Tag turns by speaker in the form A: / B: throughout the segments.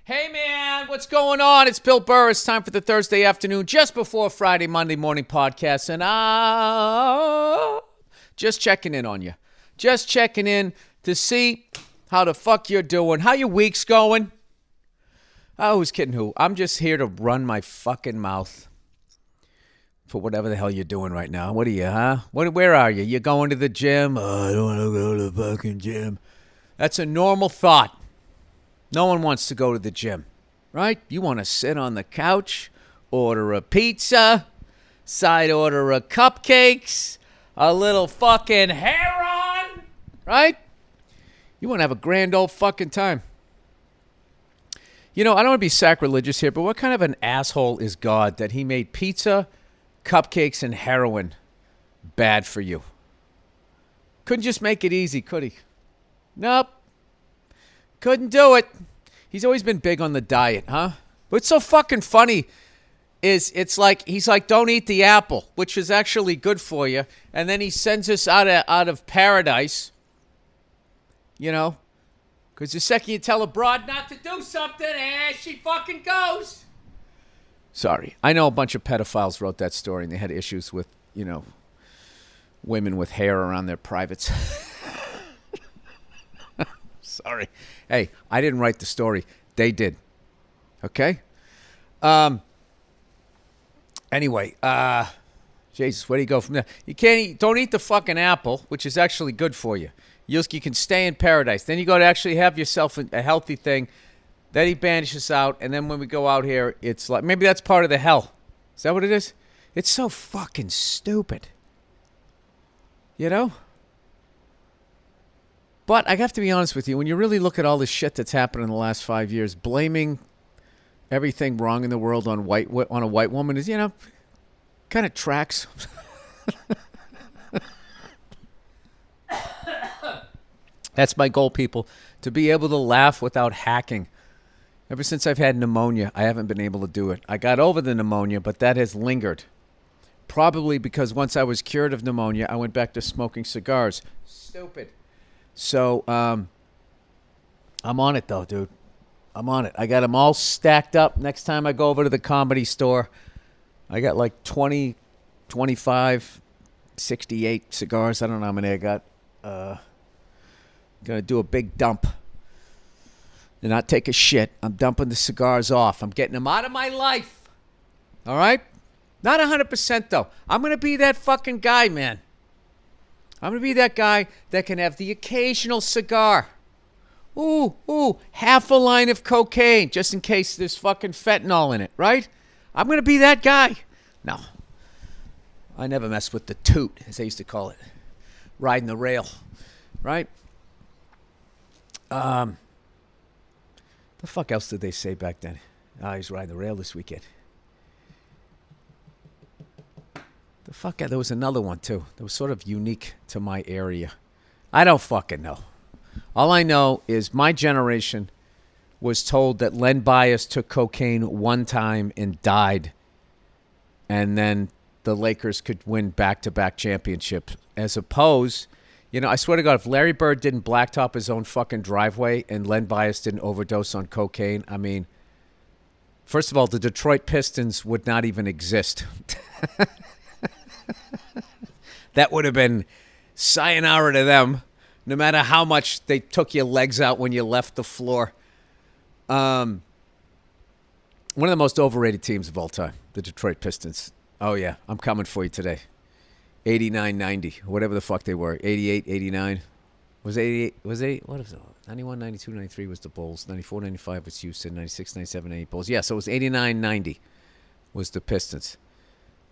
A: Hey, man, what's going on? It's Bill Burr. It's time for the Thursday afternoon, just before Friday, Monday morning podcast. And just checking in on you. Just checking in to see how the fuck you're doing. How your week's going? Who's kidding who? I'm just here to run my fucking mouth for whatever the hell you're doing right now. What are you, huh? Where are you? You going to the gym? Oh, I don't want to go to the fucking gym. That's a normal thought. No one wants to go to the gym, right? You want to sit on the couch, order a pizza, side order of cupcakes, a little fucking hair on, right? You want to have a grand old fucking time. You know, I don't want to be sacrilegious here, but what kind of an asshole is God that he made pizza, cupcakes, and heroin bad for you? Couldn't just make it easy, could he? Nope. Couldn't do it. He's always been big on the diet, huh? What's so fucking funny is he's like, don't eat the apple, which is actually good for you. And then he sends us out of paradise, you know, because the second you tell a broad not to do something, she fucking goes. Sorry. I know a bunch of pedophiles wrote that story and they had issues with, you know, women with hair around their privates. Sorry. Hey, I didn't write the story. They did. Okay? Anyway, Jesus, where do you go from there? Don't eat the fucking apple, which is actually good for you. You can stay in paradise. Then you go to actually have yourself a healthy thing. Then he banishes out, and then when we go out here, it's like, maybe that's part of the hell. Is that what it is? It's so fucking stupid. You know? But I have to be honest with you, when you really look at all the shit that's happened in the last 5 years, blaming everything wrong in the world on a white woman is, you know, kind of tracks. That's my goal, people, to be able to laugh without hacking. Ever since I've had pneumonia, I haven't been able to do it. I got over the pneumonia, but that has lingered. Probably because once I was cured of pneumonia, I went back to smoking cigars. Stupid. So, I'm on it, though, dude. I'm on it. I got them all stacked up. Next time I go over to the Comedy Store, I got like 20, 25, 68 cigars. I don't know how many I got. Going to do a big dump and not take a shit. I'm dumping the cigars off. I'm getting them out of my life. All right? Not 100%, though. I'm going to be that fucking guy, man. I'm going to be that guy that can have the occasional cigar. Ooh, half a line of cocaine, just in case there's fucking fentanyl in it, right? I'm going to be that guy. No. I never mess with the toot, as they used to call it. Riding the rail, right? The fuck else did they say back then? He's riding the rail this weekend. The fuck, there was another one, too. That was sort of unique to my area. I don't fucking know. All I know is my generation was told that Len Bias took cocaine one time and died. And then the Lakers could win back-to-back championships. As opposed, you know, I swear to God, if Larry Bird didn't blacktop his own fucking driveway and Len Bias didn't overdose on cocaine, I mean, first of all, the Detroit Pistons would not even exist. That would have been sayonara to them, no matter how much they took your legs out when you left the floor. One of the most overrated teams of all time, the Detroit Pistons. Oh, yeah, I'm coming for you today. 89-90, whatever the fuck they were. 88, 89. Was 88, what was it? 91, 92, 93 was the Bulls. 94, 95 was Houston. 96, 97, 88 Bulls. Yeah, so it was 89-90 was the Pistons.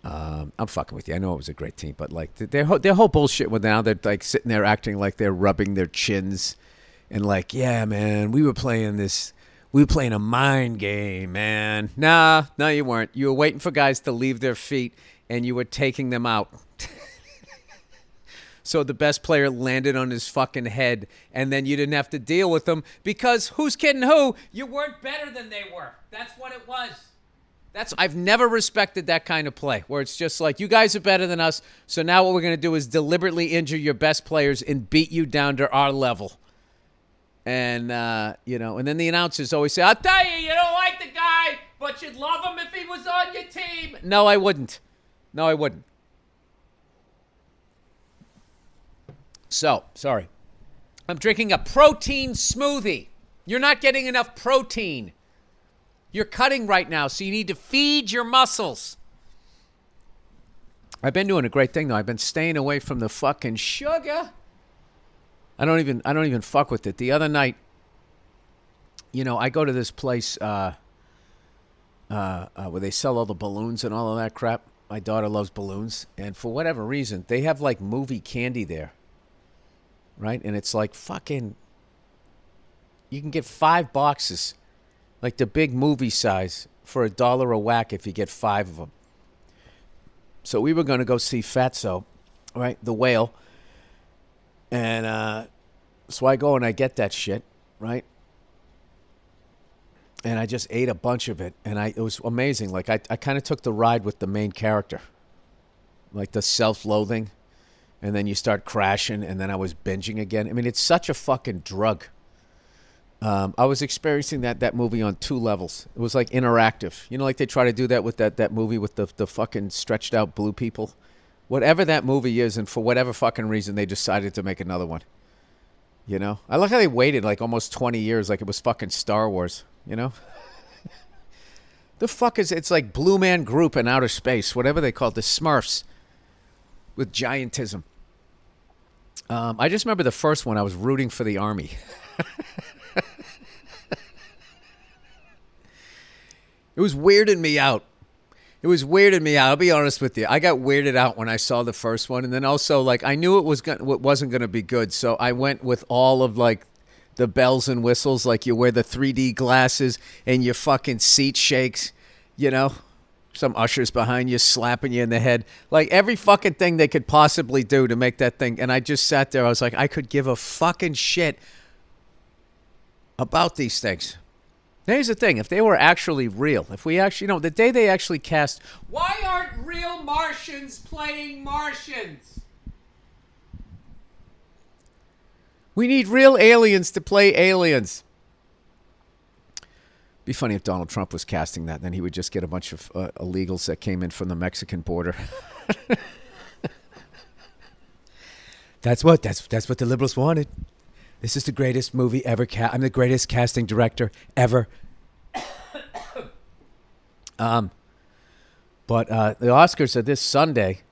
A: I'm fucking with you. I know it was a great team, but like their whole bullshit was now they're like sitting there acting like they're rubbing their chins and like, yeah, man, we were playing a mind game, man. No, you weren't. You were waiting for guys to leave their feet and you were taking them out. So the best player landed on his fucking head and then you didn't have to deal with them because who's kidding who? You weren't better than they were. That's what it was. I've never respected that kind of play where it's just like, you guys are better than us, so now what we're going to do is deliberately injure your best players and beat you down to our level. And, and then the announcers always say, I'll tell you, you don't like the guy, but you'd love him if he was on your team. No, I wouldn't. So, sorry. I'm drinking a protein smoothie. You're not getting enough protein. You're cutting right now, so you need to feed your muscles. I've been doing a great thing, though. I've been staying away from the fucking sugar. I don't even fuck with it. The other night, I go to this place where they sell all the balloons and all of that crap. My daughter loves balloons, and for whatever reason, they have like movie candy there, right? And it's like fucking. You can get 5 boxes, like the big movie size, for $1 a whack if you get 5 of them. So we were going to go see Fatso, right? The whale. And so I go and I get that shit, right? And I just ate a bunch of it. And it was amazing. Like, I kind of took the ride with the main character. Like the self-loathing. And then you start crashing. And then I was binging again. I mean, it's such a fucking drug. I was experiencing that movie on 2 levels. It was like interactive. Like they try to do that with that movie with the fucking stretched out blue people. Whatever that movie is, and for whatever fucking reason, they decided to make another one. I like how they waited like almost 20 years like it was fucking Star Wars, The fuck is it's like Blue Man Group in outer space, whatever they call it, the Smurfs with giantism. I just remember the first one, I was rooting for the army. It was weirding me out. I'll be honest with you. I got weirded out when I saw the first one, and then also like I knew it wasn't going to be good, so I went with all of like the bells and whistles. Like you wear the 3D glasses and your fucking seat shakes. Some ushers behind you slapping you in the head. Like every fucking thing they could possibly do to make that thing. And I just sat there. I was like, I could give a fucking shit about these things. Here's the thing. If they were actually real, if we actually, the day they actually cast, why aren't real Martians playing Martians? We need real aliens to play aliens. Be funny if Donald Trump was casting that. Then he would just get a bunch of illegals that came in from the Mexican border. That's what the liberals wanted. This is the greatest movie ever. I'm the greatest casting director ever. But the Oscars are this Sunday,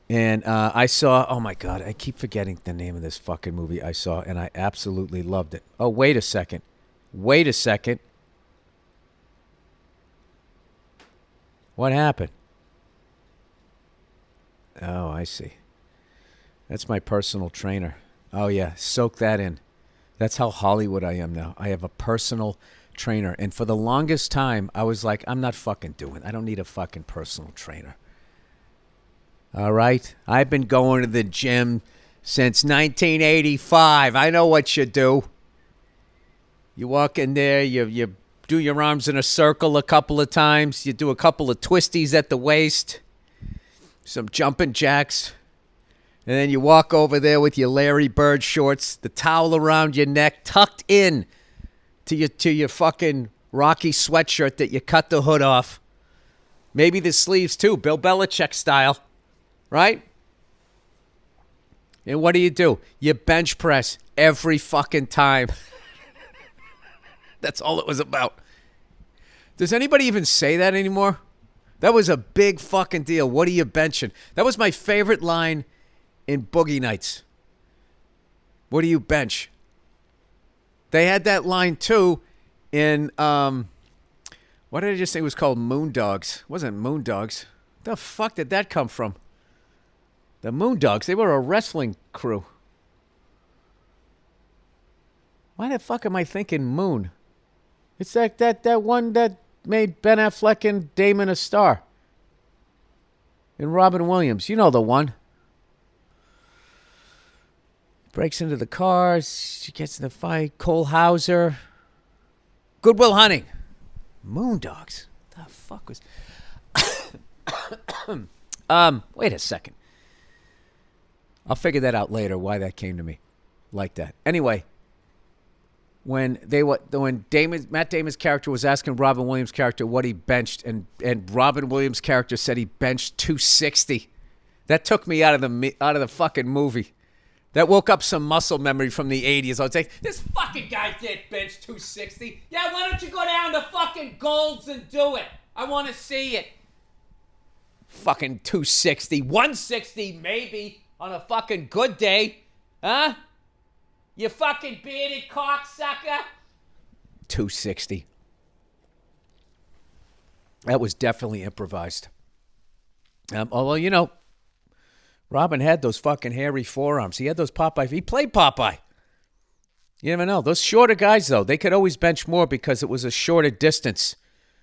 A: and I saw. Oh my God, I keep forgetting the name of this fucking movie I saw, and I absolutely loved it. Oh, wait a second. What happened? Oh, I see. That's my personal trainer. Oh, yeah. Soak that in. That's how Hollywood I am now. I have a personal trainer. And for the longest time, I was like, I'm not fucking doing it. I don't need a fucking personal trainer. All right? I've been going to the gym since 1985. I know what you do. You walk in there, you do your arms in a circle a couple of times. You do a couple of twisties at the waist. Some jumping jacks. And then you walk over there with your Larry Bird shorts, the towel around your neck, tucked in to your fucking Rocky sweatshirt that you cut the hood off. Maybe the sleeves too, Bill Belichick style, right? And what do? You bench press every fucking time. That's all it was about. Does anybody even say that anymore? That was a big fucking deal. What are you benching? That was my favorite line in Boogie Nights. What do you bench? They had that line too in what did I just say it was called? Moondogs. It wasn't Moondogs. The fuck did that come from? The Moondogs, they were a wrestling crew. Why the fuck am I thinking Moon? It's that one that made Ben Affleck and Damon a star. And Robin Williams. You know the one. Breaks into the car. She gets in the fight. Cole Hauser. Good Will Hunting. Moondogs. The fuck was... Wait a second. I'll figure that out later, why that came to me like that. Anyway, when Matt Damon's character was asking Robin Williams' character what he benched, and Robin Williams' character said he benched 260. That took me out of the fucking movie. That woke up some muscle memory from the 80s. I was like, this fucking guy did bench 260. Yeah, why don't you go down to fucking Gold's and do it? I want to see it. Fucking 260. 160 maybe on a fucking good day. Huh? You fucking bearded cocksucker. 260. That was definitely improvised. Although, Robin had those fucking hairy forearms. He had those Popeye. He played Popeye. You never know. Those shorter guys, though, they could always bench more because it was a shorter distance.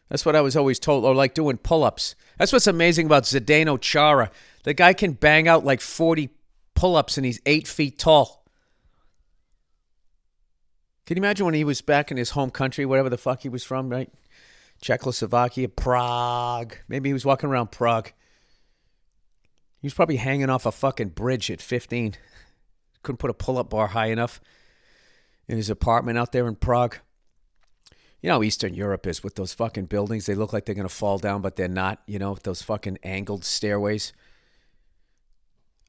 A: That's what I was always told. Or like doing pull-ups. That's what's amazing about Zdeno Chara. The guy can bang out like 40 pull-ups and he's 8 feet tall. Can you imagine when he was back in his home country, whatever the fuck he was from, right? Czechoslovakia, Prague. Maybe he was walking around Prague. He was probably hanging off a fucking bridge at 15. Couldn't put a pull-up bar high enough in his apartment out there in Prague. You know how Eastern Europe is with those fucking buildings. They look like they're going to fall down, but they're not. With those fucking angled stairways.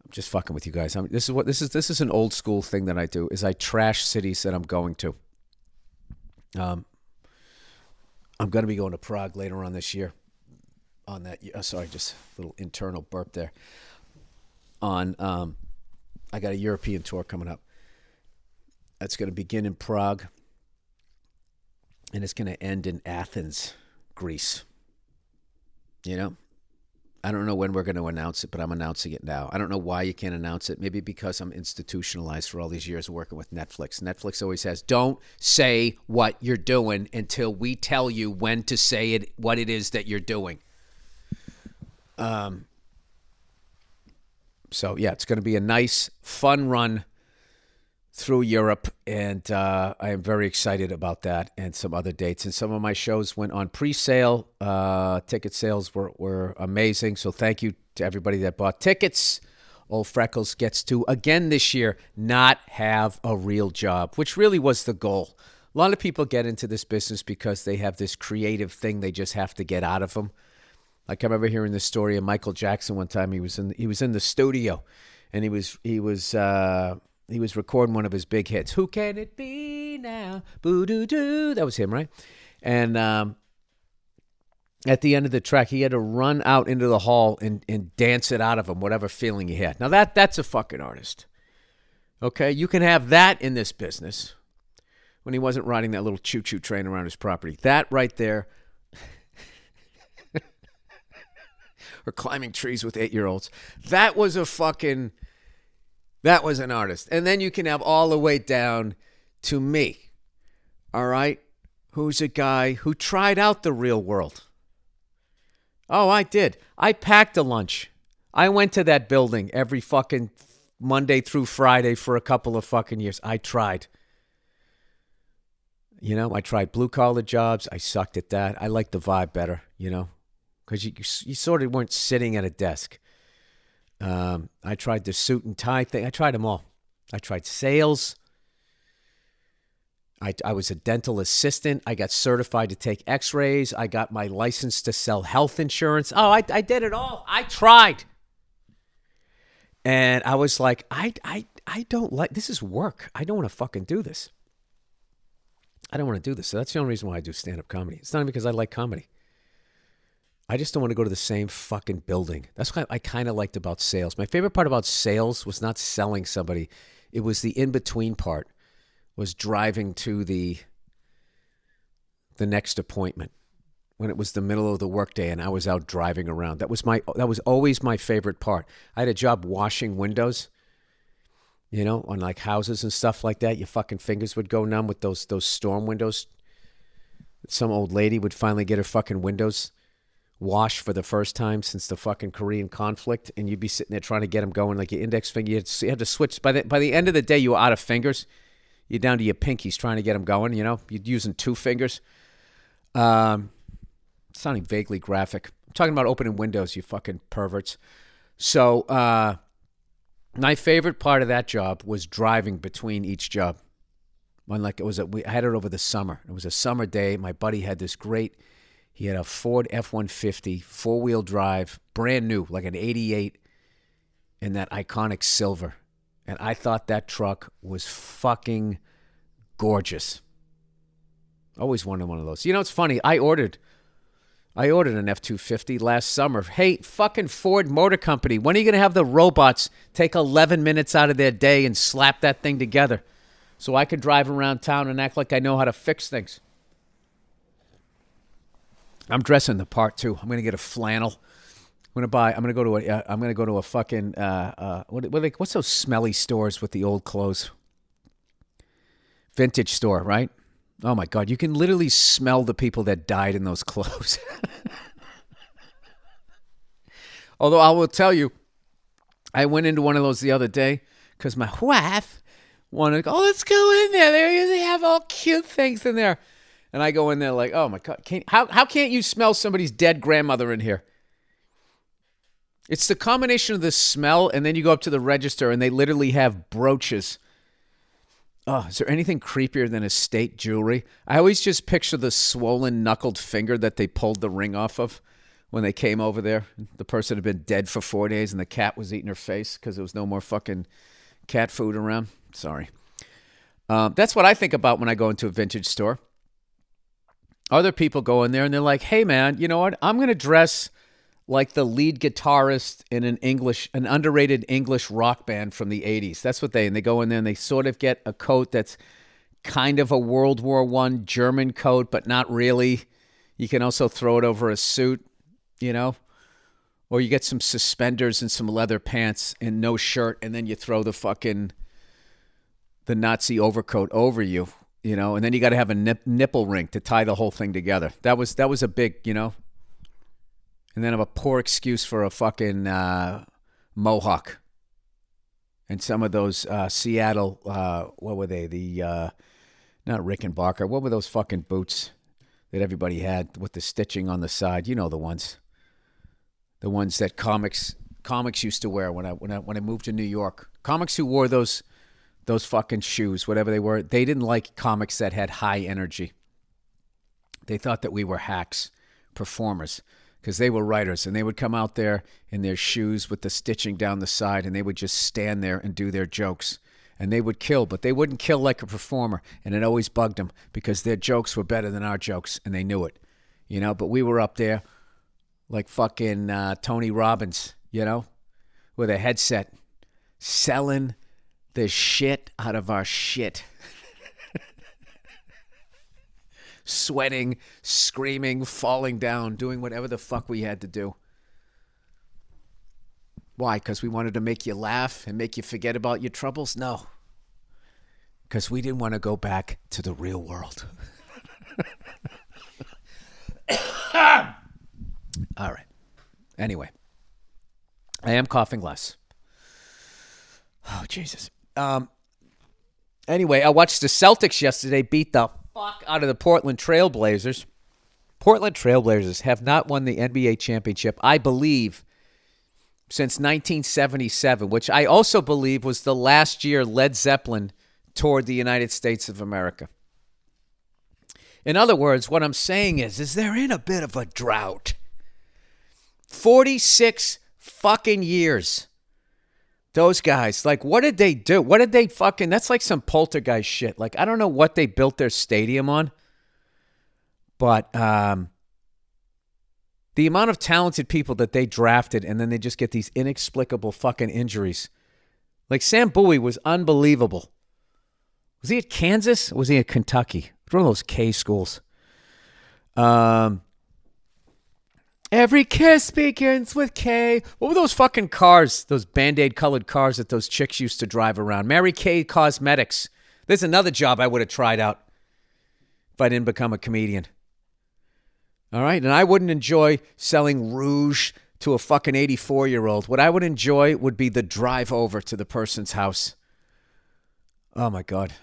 A: I'm just fucking with you guys. This is an old school thing that I do, is I trash cities that I'm going to. I'm going to be going to Prague later on this year. On that, sorry, just a little internal burp there. I got a European tour coming up. That's going to begin in Prague, and it's going to end in Athens, Greece. I don't know when we're going to announce it, but I'm announcing it now. I don't know why you can't announce it. Maybe because I'm institutionalized for all these years working with Netflix. Netflix always has, don't say what you're doing until we tell you when to say it, what it is that you're doing. So yeah, it's going to be a nice, fun run through Europe, and I am very excited about that and some other dates. And some of my shows went on pre-sale. Ticket sales were amazing, so thank you to everybody that bought tickets. Old Freckles gets to, again this year, not have a real job, which really was the goal. A lot of people get into this business because they have this creative thing they just have to get out of them. Like I remember hearing the story of Michael Jackson one time. He was in the studio, and he was recording one of his big hits. Who can it be now? Boo doo doo. That was him, right? And at the end of the track, he had to run out into the hall and dance it out of him, whatever feeling he had. Now that's a fucking artist. Okay, you can have that in this business. When he wasn't riding that little choo-choo train around his property, that right there. Or climbing trees with 8-year-olds. That was an artist. And then you can have all the way down to me, all right, who's a guy who tried out the real world. Oh, I did. I packed a lunch. I went to that building every fucking Monday through Friday for a couple of fucking years. I tried. I tried blue-collar jobs. I sucked at that. I liked the vibe better, because you sort of weren't sitting at a desk. I tried the suit and tie thing. I tried them all. I tried sales. I was a dental assistant. I got certified to take x-rays. I got my license to sell health insurance. Oh, I did it all. I tried. And I was like, I don't like, this is work. I don't want to fucking do this. I don't want to do this. So that's the only reason why I do stand-up comedy. It's not because I like comedy. I just don't want to go to the same fucking building. That's what I kind of liked about sales. My favorite part about sales was not selling somebody. It was the in-between part, was driving to the next appointment when it was the middle of the workday and I was out driving around. That was always my favorite part. I had a job washing windows, on like houses and stuff like that. Your fucking fingers would go numb with those storm windows. Some old lady would finally get her fucking windows wash for the first time since the fucking Korean conflict, and you'd be sitting there trying to get them going, like your index finger. You had to switch. By the end of the day, you were out of fingers. You're down to your pinkies trying to get them going. You're using 2 fingers. Sounding vaguely graphic. I'm talking about opening windows, you fucking perverts. So my favorite part of that job was driving between each job. I had it over the summer. It was a summer day. My buddy had he had a Ford F-150, four-wheel drive, brand new, like an 88, in that iconic silver. And I thought that truck was fucking gorgeous. Always wanted one of those. You know, it's funny. I ordered an F-250 last summer. Hey, fucking Ford Motor Company, when are you going to have the robots take 11 minutes out of their day and slap that thing together so I could drive around town and act like I know how to fix things? I'm dressing the part too. I'm going to get a flannel. I'm going to go to a fucking what's those smelly stores with the old clothes? Vintage store, right? Oh my God, you can literally smell the people that died in those clothes. Although I will tell you, I went into one of those the other day because my wife wanted to go, let's go in there. They have all cute things in there. And I go in there like, oh my God, how can't you smell somebody's dead grandmother in here? It's the combination of the smell, and then you go up to the register and they literally have brooches. Oh, is there anything creepier than estate jewelry? I always just picture the swollen, knuckled finger that they pulled the ring off of when they came over there. The person had been dead for 4 days and the cat was eating her face because there was no more fucking cat food around. Sorry. That's what I think about when I go into a vintage store. Other people go in there and they're like, hey, man, you know what? I'm going to dress like the lead guitarist in an underrated English rock band from the 80s. That's what they go in there and they sort of get a coat that's kind of a World War I German coat, but not really. You can also throw it over a suit, you know, or you get some suspenders and some leather pants and no shirt, and then you throw the Nazi overcoat over you, you know, and then you got to have a nipple ring to tie the whole thing together. That was a big, you know. And then have a poor excuse for a fucking mohawk. And some of those Seattle, what were they? Not Rickenbacker. What were those fucking boots that everybody had with the stitching on the side? You know the ones. The ones that comics used to wear when I moved to New York. Comics who wore those fucking shoes, whatever they were, they didn't like comics that had high energy. They thought that we were hacks, performers. Because they were writers, and they would come out there in their shoes with the stitching down the side, and they would just stand there and do their jokes. And they would kill, but they wouldn't kill like a performer, and it always bugged them because their jokes were better than our jokes, and they knew it. You know, but we were up there like fucking Tony Robbins, you know, with a headset, selling the shit out of our shit. Sweating, screaming, falling down, doing whatever the fuck we had to do. Why? Because we wanted to make you laugh and make you forget about your troubles? No. Because we didn't want to go back to the real world. All right. Anyway, I am coughing less. Oh, Jesus. Anyway, I watched the Celtics yesterday beat the fuck out of the Portland Trailblazers. Portland Trailblazers have not won the NBA championship, I believe, since 1977, which I also believe was the last year Led Zeppelin toured the United States of America. In other words, what I'm saying is they're in a bit of a drought. 46 fucking years. Those guys, like, what did they do? What did they fucking, that's like some poltergeist shit. Like, I don't know what they built their stadium on, but the amount of talented people that they drafted and then they just get these inexplicable fucking injuries. Like, Sam Bowie was unbelievable. Was he at Kansas? Or was he at Kentucky? One of those K schools. Every kiss begins with K. What were those fucking cars, those Band-Aid colored cars that those chicks used to drive around? Mary Kay Cosmetics. There's another job I would have tried out if I didn't become a comedian. All right? And I wouldn't enjoy selling rouge to a fucking 84-year-old. What I would enjoy would be the drive over to the person's house. Oh, my God.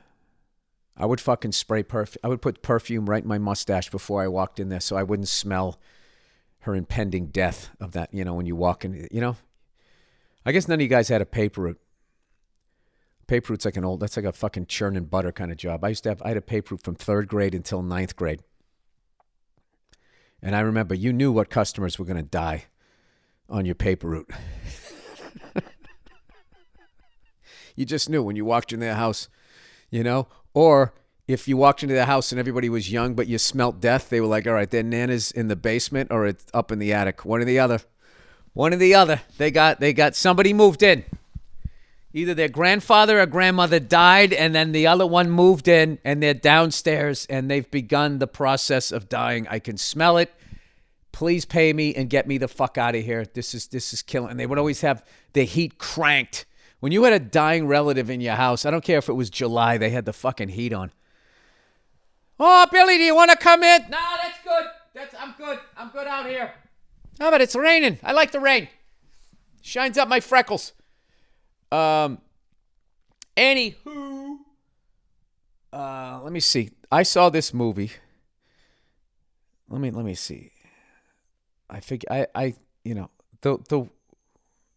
A: I would fucking spray perfume. I would put perfume right in my mustache before I walked in there so I wouldn't smell her impending death of that, you know, when you walk in, you know. I guess none of you guys had a paper paper route's that's like a fucking churn and butter kind of job. I had a paper route from 3rd grade until 9th grade. And I remember you knew what customers were going to die on your paper route. You just knew when you walked in their house, or if you walked into their house and everybody was young, but you smelt death, they were like, all right, their Nana's in the basement or it's up in the attic. One or the other. They got somebody moved in. Either their grandfather or grandmother died, and then the other one moved in, and they're downstairs, and they've begun the process of dying. I can smell it. Please pay me and get me the fuck out of here. This is killing. And they would always have the heat cranked. When you had a dying relative in your house, I don't care if it was July, they had the fucking heat on. Oh, Billy, do you want to come in? No, that's good. I'm good. I'm good out here. Oh, but it's raining. I like the rain. Shines up my freckles. Anywho, let me see. I saw this movie. Let me see. I figure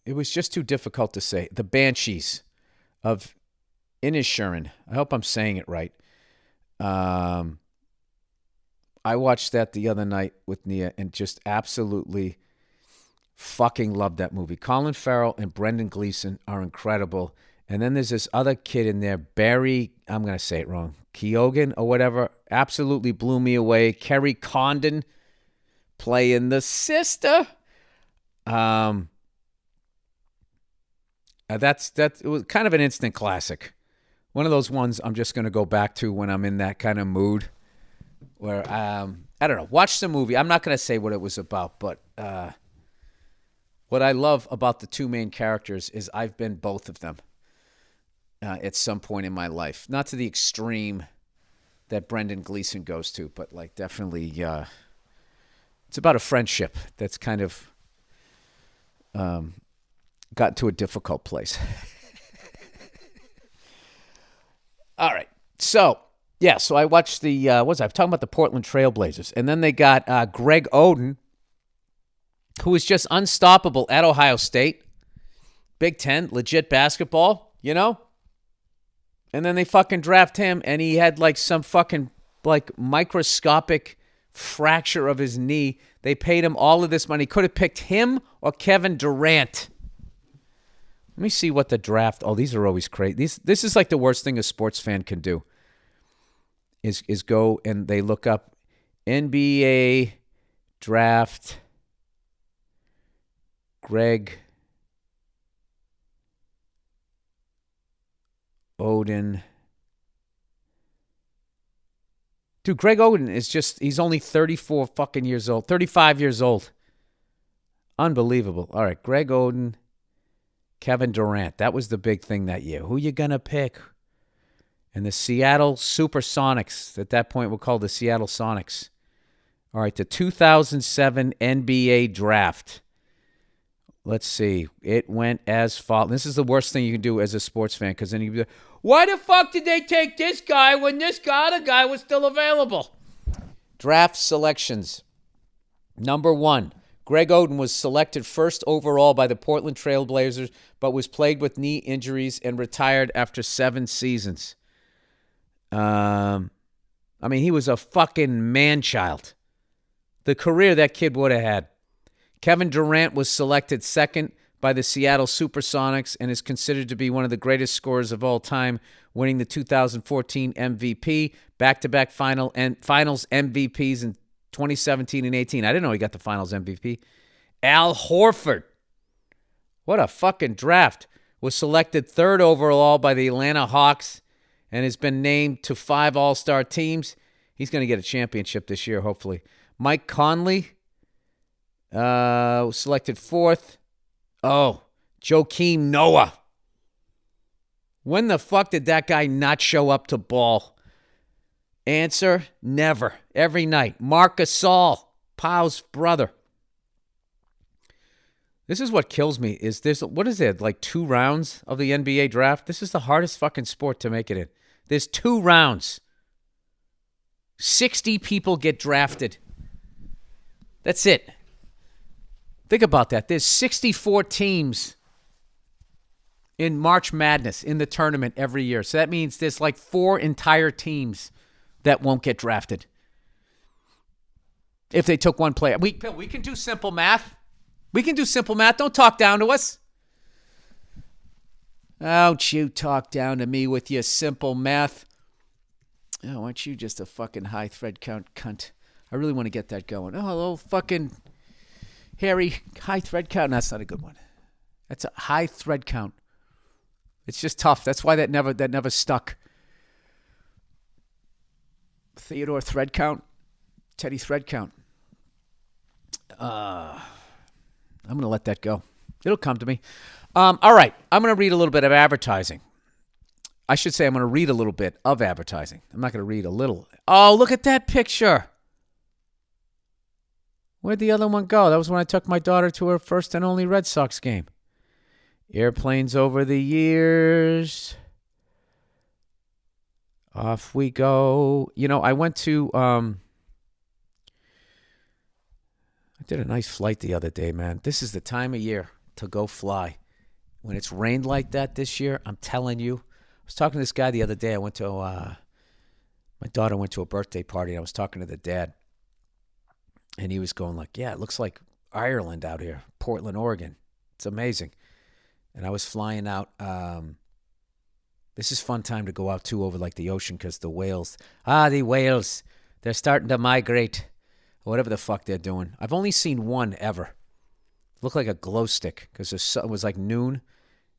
A: it was just too difficult to say. The Banshees of Inisherin. I hope I'm saying it right. I watched that the other night with Nia and just absolutely fucking loved that movie. Colin Farrell and Brendan Gleeson are incredible. And then there's this other kid in there, Barry, I'm going to say it wrong, Keoghan or whatever, absolutely blew me away. Kerry Condon playing the sister. It was kind of an instant classic. One of those ones I'm just going to go back to when I'm in that kind of mood where, I don't know, watch the movie. I'm not going to say what it was about, but what I love about the two main characters is I've been both of them at some point in my life. Not to the extreme that Brendan Gleeson goes to, but like definitely it's about a friendship that's kind of got to a difficult place. All right. So I watched I'm talking about the Portland Trailblazers. And then they got Greg Oden, who was just unstoppable at Ohio State. Big Ten, legit basketball, And then they fucking draft him, and he had like some fucking like microscopic fracture of his knee. They paid him all of this money. Could have picked him or Kevin Durant. Let me see what the draft. Oh, these are always crazy. This is like the worst thing a sports fan can do. Is go and they look up NBA draft Greg Oden. Dude, Greg Oden he's only 34 fucking years old. 35 years old. Unbelievable. All right, Greg Oden, Kevin Durant. That was the big thing that year. Who you going to pick? And the Seattle Supersonics, at that point we'll call the Seattle Sonics. All right, the 2007 NBA draft. Let's see. It went as follows. This is the worst thing you can do as a sports fan, because then you'd be like, why the fuck did they take this guy when this other guy was still available? Draft selections. Number 1, Greg Oden was selected first overall by the Portland Trailblazers, but was plagued with knee injuries and retired after 7 seasons. He was a fucking man-child. The career that kid would have had. Kevin Durant was selected second by the Seattle Supersonics and is considered to be one of the greatest scorers of all time, winning the 2014 MVP, back-to-back finals MVPs in 2017 and 18. I didn't know he got the finals MVP. Al Horford, what a fucking draft, was selected third overall by the Atlanta Hawks and has been named to 5 All-Star teams. He's going to get a championship this year, hopefully. Mike Conley was selected 4th. Oh, Joakim Noah. When the fuck did that guy not show up to ball? Answer, never. Every night. Marc Gasol, Pau's brother. This is what kills me. What is it, like 2 rounds of the NBA draft? This is the hardest fucking sport to make it in. There's 2 rounds. 60 people get drafted. That's it. Think about that. There's 64 teams in March Madness in the tournament every year. So that means there's like 4 entire teams that won't get drafted if they took one player. We can do simple math. We can do simple math. Don't talk down to us. Don't you talk down to me with your simple math. Oh, aren't you just a fucking high thread count cunt? I really want to get that going. Oh, hello, fucking hairy high thread count. No, that's not a good one. That's a high thread count. It's just tough. That's why that never stuck. Theodore thread count. Teddy thread count. I'm going to let that go. It'll come to me. All right. I'm going to read a little bit of advertising. I should say I'm going to read a little bit of advertising. I'm not going to read a little. Oh, look at that picture. Where'd the other one go? That was when I took my daughter to her first and only Red Sox game. Airplanes over the years. Off we go. You know, I went to... I did a nice flight the other day, man. This is the time of year to go fly. When it's rained like that this year, I'm telling you. I was talking to this guy the other day. I went to... my daughter went to a birthday party, and I was talking to the dad. And he was going like, yeah, it looks like Ireland out here. Portland, Oregon. It's amazing. And I was flying out. This is fun time to go out, too, over like the ocean because the whales. The whales. They're starting to migrate. Whatever the fuck they're doing. I've only seen one ever. It looked like a glow stick because it was like noon.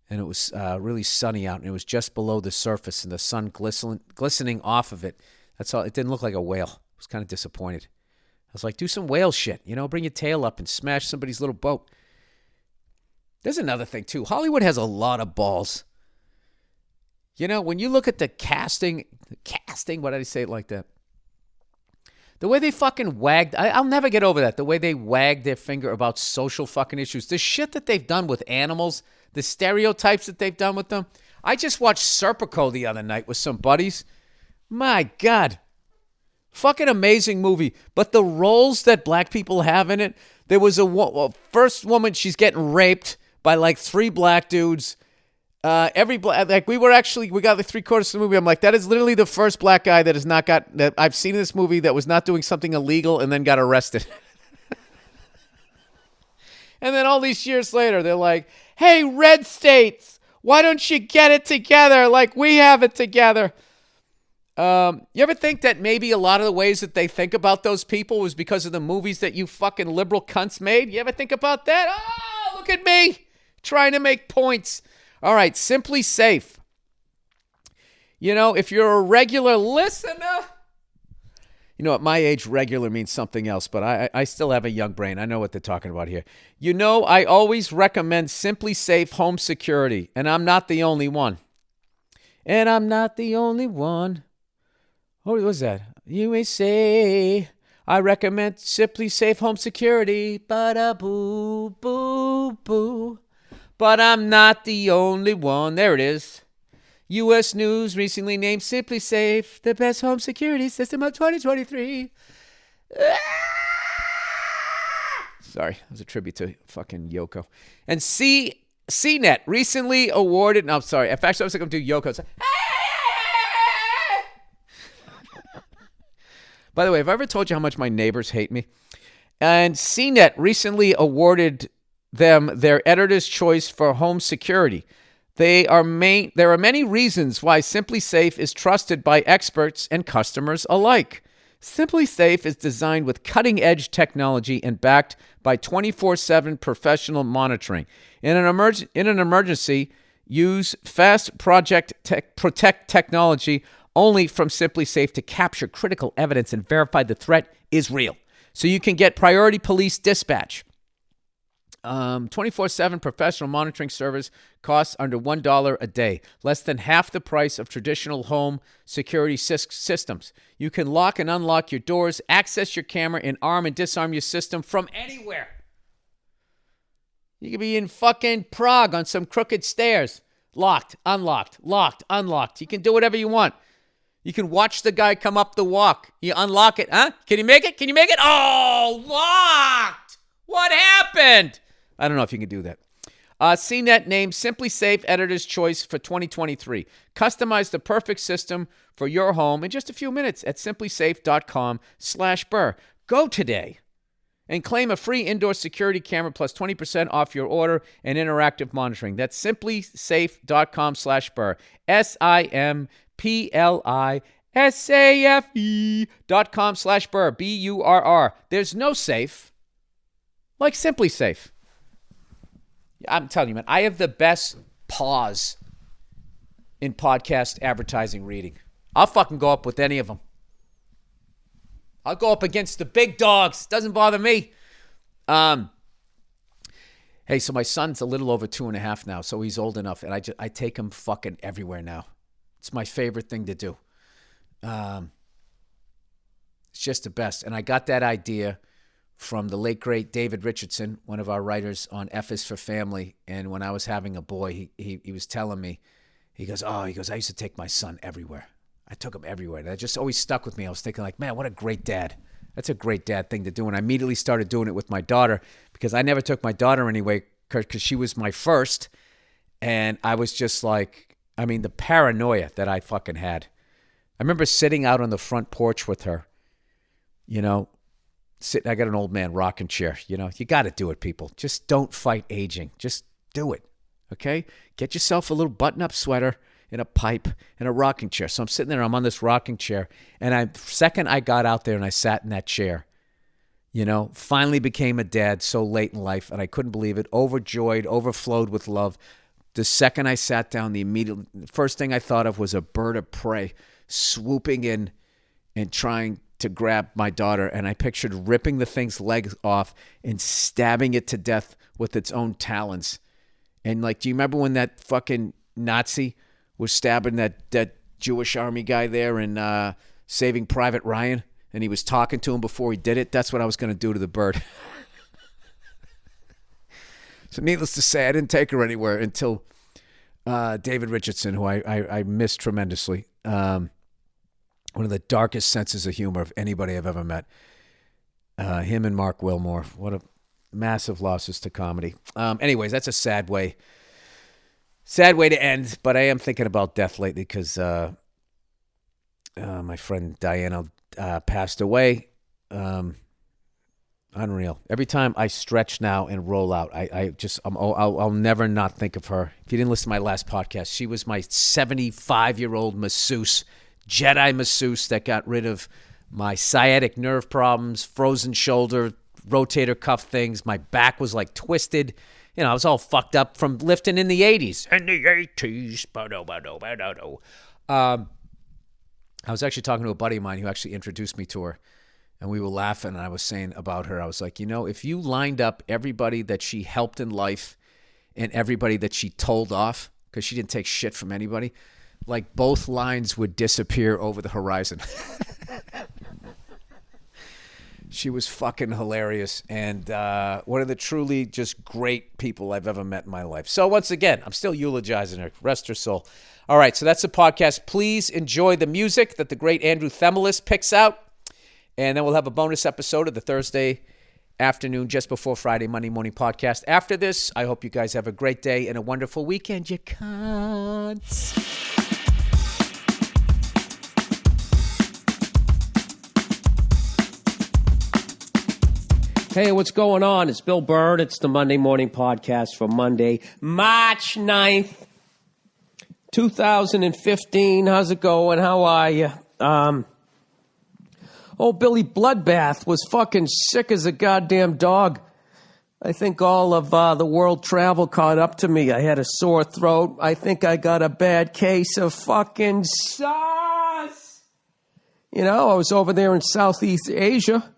A: And it was really sunny out. And it was just below the surface and the sun glistening off of it. That's all. It didn't look like a whale. I was kind of disappointed. I was like, do some whale shit. You know, bring your tail up and smash somebody's little boat. There's another thing, too. Hollywood has a lot of balls. You know, when you look at the casting, why did I say it like that? The way they fucking wagged, I'll never get over that. The way they wagged their finger about social fucking issues. The shit that they've done with animals, the stereotypes that they've done with them. I just watched Serpico the other night with some buddies. My God. Fucking amazing movie. But the roles that black people have in it, there was a first woman, she's getting raped by like 3 black dudes. We got like 3/4 of the movie. I'm like, that is literally the first black guy that I've seen in this movie that was not doing something illegal and then got arrested. And then all these years later, they're like, hey, red states, why don't you get it together like we have it together? You ever think that maybe a lot of the ways that they think about those people was because of the movies that you fucking liberal cunts made? You ever think about that? Oh, look at me trying to make points. All right, Simply Safe. You know, if you're a regular listener, you know, at my age, regular means something else, but I still have a young brain. I know what they're talking about here. You know, I always recommend Simply Safe Home Security, and I'm not the only one. What was that? You may say, I recommend Simply Safe Home Security. Ba-da-boo, boo, boo. But I'm not the only one. There it is. U.S. News recently named Simply Safe the best home security system of 2023. Sorry, that was a tribute to fucking Yoko. And CNET recently awarded... No, sorry. In fact, I was going to do Yoko. By the way, have I ever told you how much my neighbors hate me? And CNET recently awarded them their editor's choice for home security. There are many reasons why Simply Safe is trusted by experts and customers alike. Simply Safe is designed with cutting-edge technology and backed by 24/7 professional monitoring. In an emergency, use Fast Protect technology only from Simply Safe to capture critical evidence and verify the threat is real. So you can get priority police dispatch. 24/7 professional monitoring service costs under $1 a day, less than half the price of traditional home security systems. You can lock and unlock your doors, access your camera, and arm and disarm your system from anywhere. You could be in fucking Prague on some crooked stairs. Locked, unlocked, locked, unlocked. You can do whatever you want. You can watch the guy come up the walk. You unlock it. Huh? Can you make it? Can you make it? Oh, locked. What happened? I don't know if you can do that. CNET named Simply Safe Editor's Choice for 2023. Customize the perfect system for your home in just a few minutes at simplysafe.com/Burr. Go today and claim a free indoor security camera plus 20% off your order and interactive monitoring. That's simplysafe.com/Burr. simplysafe.com/Burr. BURR. There's no safe like Simply Safe. I'm telling you, man, I have the best pause in podcast advertising reading. I'll fucking go up with any of them. I'll go up against the big dogs. Doesn't bother me. Hey, so my son's a little over 2.5 now, so he's old enough, and I take him fucking everywhere now. It's my favorite thing to do. It's just the best. And I got that idea from the late, great David Richardson, one of our writers on F is for Family. And when I was having a boy, he was telling me, he goes, I used to take my son everywhere. I took him everywhere. And that just always stuck with me. I was thinking like, man, what a great dad. That's a great dad thing to do. And I immediately started doing it with my daughter because I never took my daughter anyway because she was my first. And I was just like, the paranoia that I fucking had. I remember sitting out on the front porch with her, I got an old man rocking chair. You got to do it, people. Just don't fight aging. Just do it, okay? Get yourself a little button-up sweater and a pipe and a rocking chair. So I'm sitting there. I'm on this rocking chair. And second I got out there and I sat in that chair, finally became a dad so late in life. And I couldn't believe it. Overjoyed, overflowed with love. The second I sat down, the first thing I thought of was a bird of prey swooping in and trying to grab my daughter, and I pictured ripping the thing's legs off and stabbing it to death with its own talons. And do you remember when that fucking Nazi was stabbing that Jewish army guy there in Saving Private Ryan, and he was talking to him before he did it? That's what I was going to do to the bird. So needless to say, I didn't take her anywhere until David Richardson, who I miss tremendously, one of the darkest senses of humor of anybody I've ever met. Him and Mark Wilmore. What a massive losses to comedy. Anyways, that's a sad way to end. But I am thinking about death lately because my friend Diana passed away. Unreal. Every time I stretch now and roll out, I'll never not think of her. If you didn't listen to my last podcast, she was my 75-year-old masseuse. Jedi masseuse that got rid of my sciatic nerve problems, frozen shoulder, rotator cuff things. My back was twisted. I was all fucked up from lifting in the 80s. In the 80s. I was actually talking to a buddy of mine who actually introduced me to her. And we were laughing, and I was saying about her, I was like, if you lined up everybody that she helped in life and everybody that she told off, because she didn't take shit from anybody, both lines would disappear over the horizon. She was fucking hilarious and one of the truly just great people I've ever met in my life. So once again, I'm still eulogizing her. Rest her soul. All right, so that's the podcast. Please enjoy the music that the great Andrew Themelis picks out. And then we'll have a bonus episode of the Thursday afternoon, just before Friday, Monday morning podcast. After this, I hope you guys have a great day and a wonderful weekend, you cunts.
B: Hey, what's going on? It's Bill Burr. It's the Monday Morning Podcast for Monday, March 9th, 2015. How's it going? How are you? Billy Bloodbath was fucking sick as a goddamn dog. I think all of the world travel caught up to me. I had a sore throat. I think I got a bad case of fucking SARS. I was over there in Southeast Asia.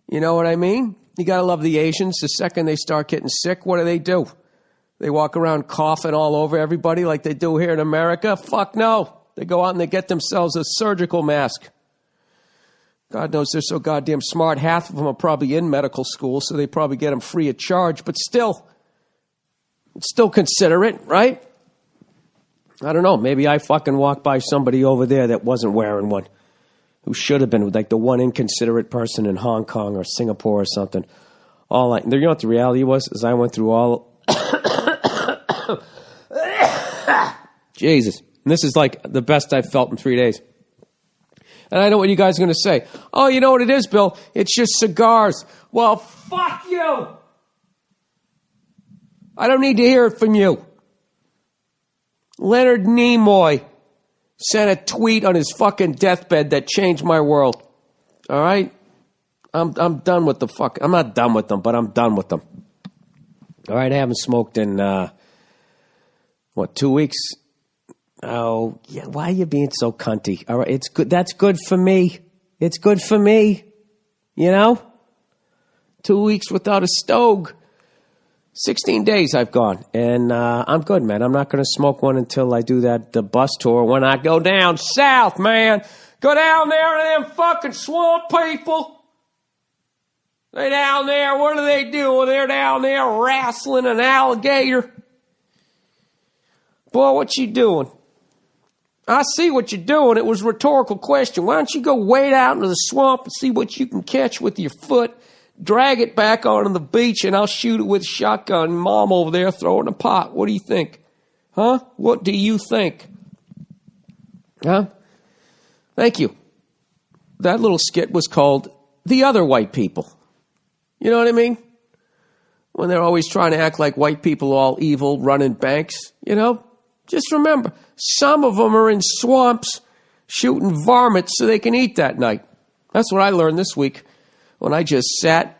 B: You know what I mean? You got to love the Asians. The second they start getting sick, what do? They walk around coughing all over everybody like they do here in America? Fuck no. They go out and they get themselves a surgical mask. God knows they're so goddamn smart. Half of them are probably in medical school, so they probably get them free of charge. But still consider it, right? I don't know. Maybe I fucking walked by somebody over there that wasn't wearing one, who should have been, like the one inconsiderate person in Hong Kong or Singapore or something. You know what the reality was? Is I went through all Jesus. And this is like the best I've felt in 3 days. And I know what you guys are going to say. Oh, you know what it is, Bill? It's just cigars. Well, fuck you. I don't need to hear it from you. Leonard Nimoy sent a tweet on his fucking deathbed that changed my world. All right? I'm done with the fuck. I'm not done with them, but I'm done with them. All right, I haven't smoked in, 2 weeks? Oh, yeah, why are you being so cunty? All right, it's good. That's good for me. It's good for me. You know? 2 weeks without a stove. 16 days I've gone, and I'm good, man. I'm not going to smoke one until I do the bus tour. When I go down south, man, go down there to them fucking swamp people. They down there, what are they doing? They're down there wrestling an alligator. Boy, what you doing? I see what you're doing. It was a rhetorical question. Why don't you go wade out into the swamp and see what you can catch with your foot? Drag it back onto the beach, and I'll shoot it with a shotgun. Mom over there, throw it in a pot. What do you think? Huh? What do you think? Huh? Thank you. That little skit was called The Other White People. You know what I mean? When they're always trying to act like white people are all evil, running banks, you know? Just remember, some of them are in swamps shooting varmints so they can eat that night. That's what I learned this week. When I sat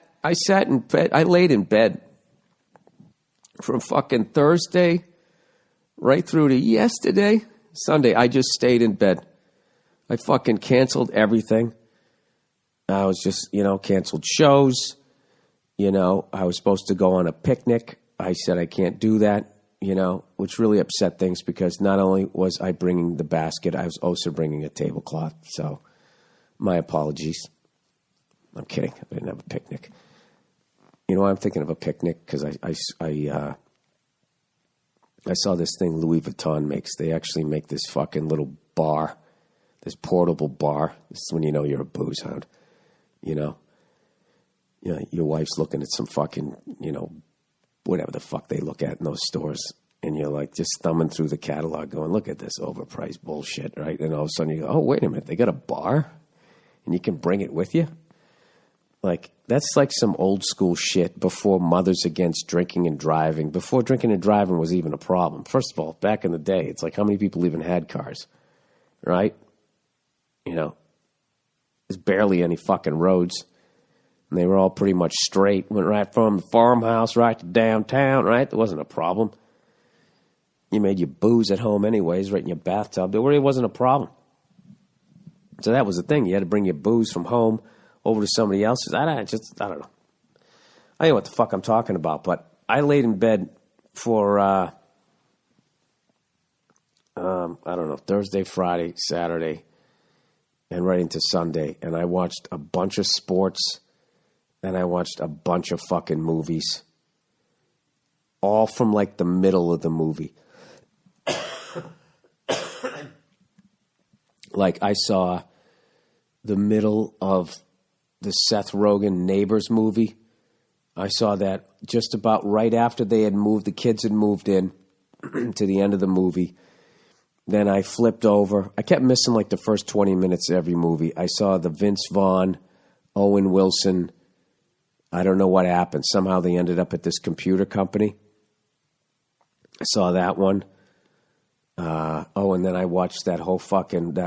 B: in bed, I laid in bed from fucking Thursday right through to yesterday, Sunday. I just stayed in bed. I fucking canceled everything. I was just, canceled shows. I was supposed to go on a picnic. I said I can't do that, which really upset things because not only was I bringing the basket, I was also bringing a tablecloth. So my apologies. I'm kidding. I didn't have a picnic. You know why I'm thinking of a picnic? Because I saw this thing Louis Vuitton makes. They actually make this fucking little bar, this portable bar. This is when you know you're a booze hound. Your wife's looking at some fucking, whatever the fuck they look at in those stores. And you're like just thumbing through the catalog going, look at this overpriced bullshit, right? And all of a sudden you go, oh, wait a minute. They got a bar? And you can bring it with you? Like, that's like some old school shit before Mothers Against Drinking and Driving, before drinking and driving was even a problem. First of all, back in the day, it's like how many people even had cars, right? There's barely any fucking roads. And they were all pretty much straight. Went right from the farmhouse right to downtown, right? There wasn't a problem. You made your booze at home anyways, right in your bathtub. There really wasn't a problem. So that was the thing. You had to bring your booze from home over to somebody else's. I don't know. I know what the fuck I'm talking about, but I laid in bed for, I don't know, Thursday, Friday, Saturday, and right into Sunday. And I watched a bunch of sports, and I watched a bunch of fucking movies, all from like the middle of the movie. Like I saw the middle of the Seth Rogen Neighbors movie. I saw that just about right after they had moved, the kids had moved in to the end of the movie. Then I flipped over. I kept missing like the first 20 minutes of every movie. I saw the Vince Vaughn, Owen Wilson. I don't know what happened. Somehow they ended up at this computer company. I saw that one. And then I watched that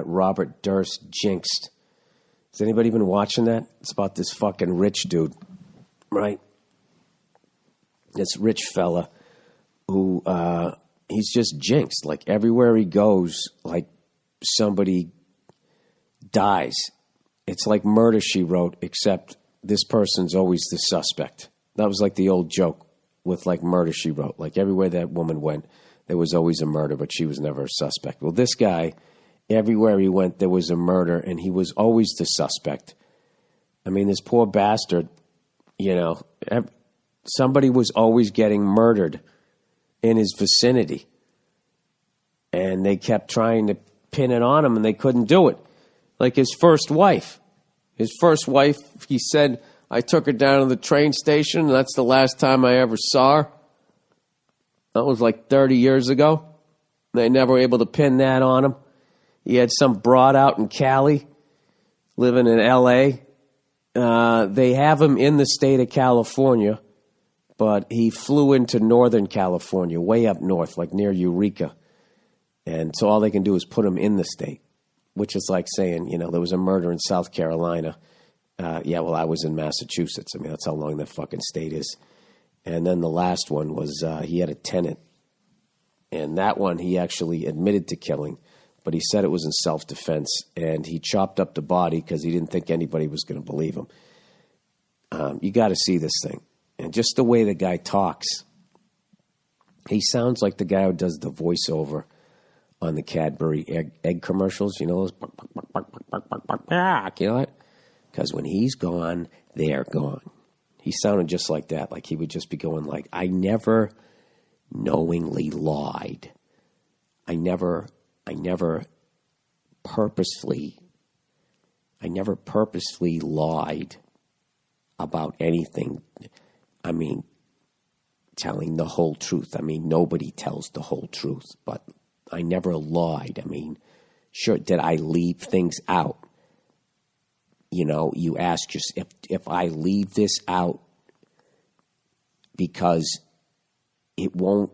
B: Robert Durst Jinxed. Has anybody been watching that? It's about this fucking rich dude, right? This rich fella who, he's just jinxed. Like everywhere he goes, like somebody dies. It's like Murder, She Wrote, except this person's always the suspect. That was like the old joke with like Murder, She Wrote. Like everywhere that woman went, there was always a murder, but she was never a suspect. Well, this guy, everywhere he went, there was a murder, and he was always the suspect. I mean, this poor bastard, somebody was always getting murdered in his vicinity. And they kept trying to pin it on him, and they couldn't do it. Like his first wife. His first wife, he said, I took her down to the train station, and that's the last time I ever saw her. That was like 30 years ago. They never were able to pin that on him. He had some broad out in Cali, living in L.A. They have him in the state of California, but he flew into Northern California, way up north, like near Eureka. And so all they can do is put him in the state, which is like saying, there was a murder in South Carolina. I was in Massachusetts. I mean, that's how long that fucking state is. And then the last one was he had a tenant. And that one he actually admitted to killing, but he said it was in self-defense. And he chopped up the body because he didn't think anybody was going to believe him. You got to see this thing. And just the way the guy talks, he sounds like the guy who does the voiceover on the Cadbury egg commercials. You know those? You know what? Because when he's gone, they're gone. He sounded just like that. Like he would just be going like, I never knowingly lied. I never purposefully lied about anything. I mean, telling the whole truth. I mean, nobody tells the whole truth, but I never lied. I mean, sure, did I leave things out? You ask yourself, if I leave this out because it won't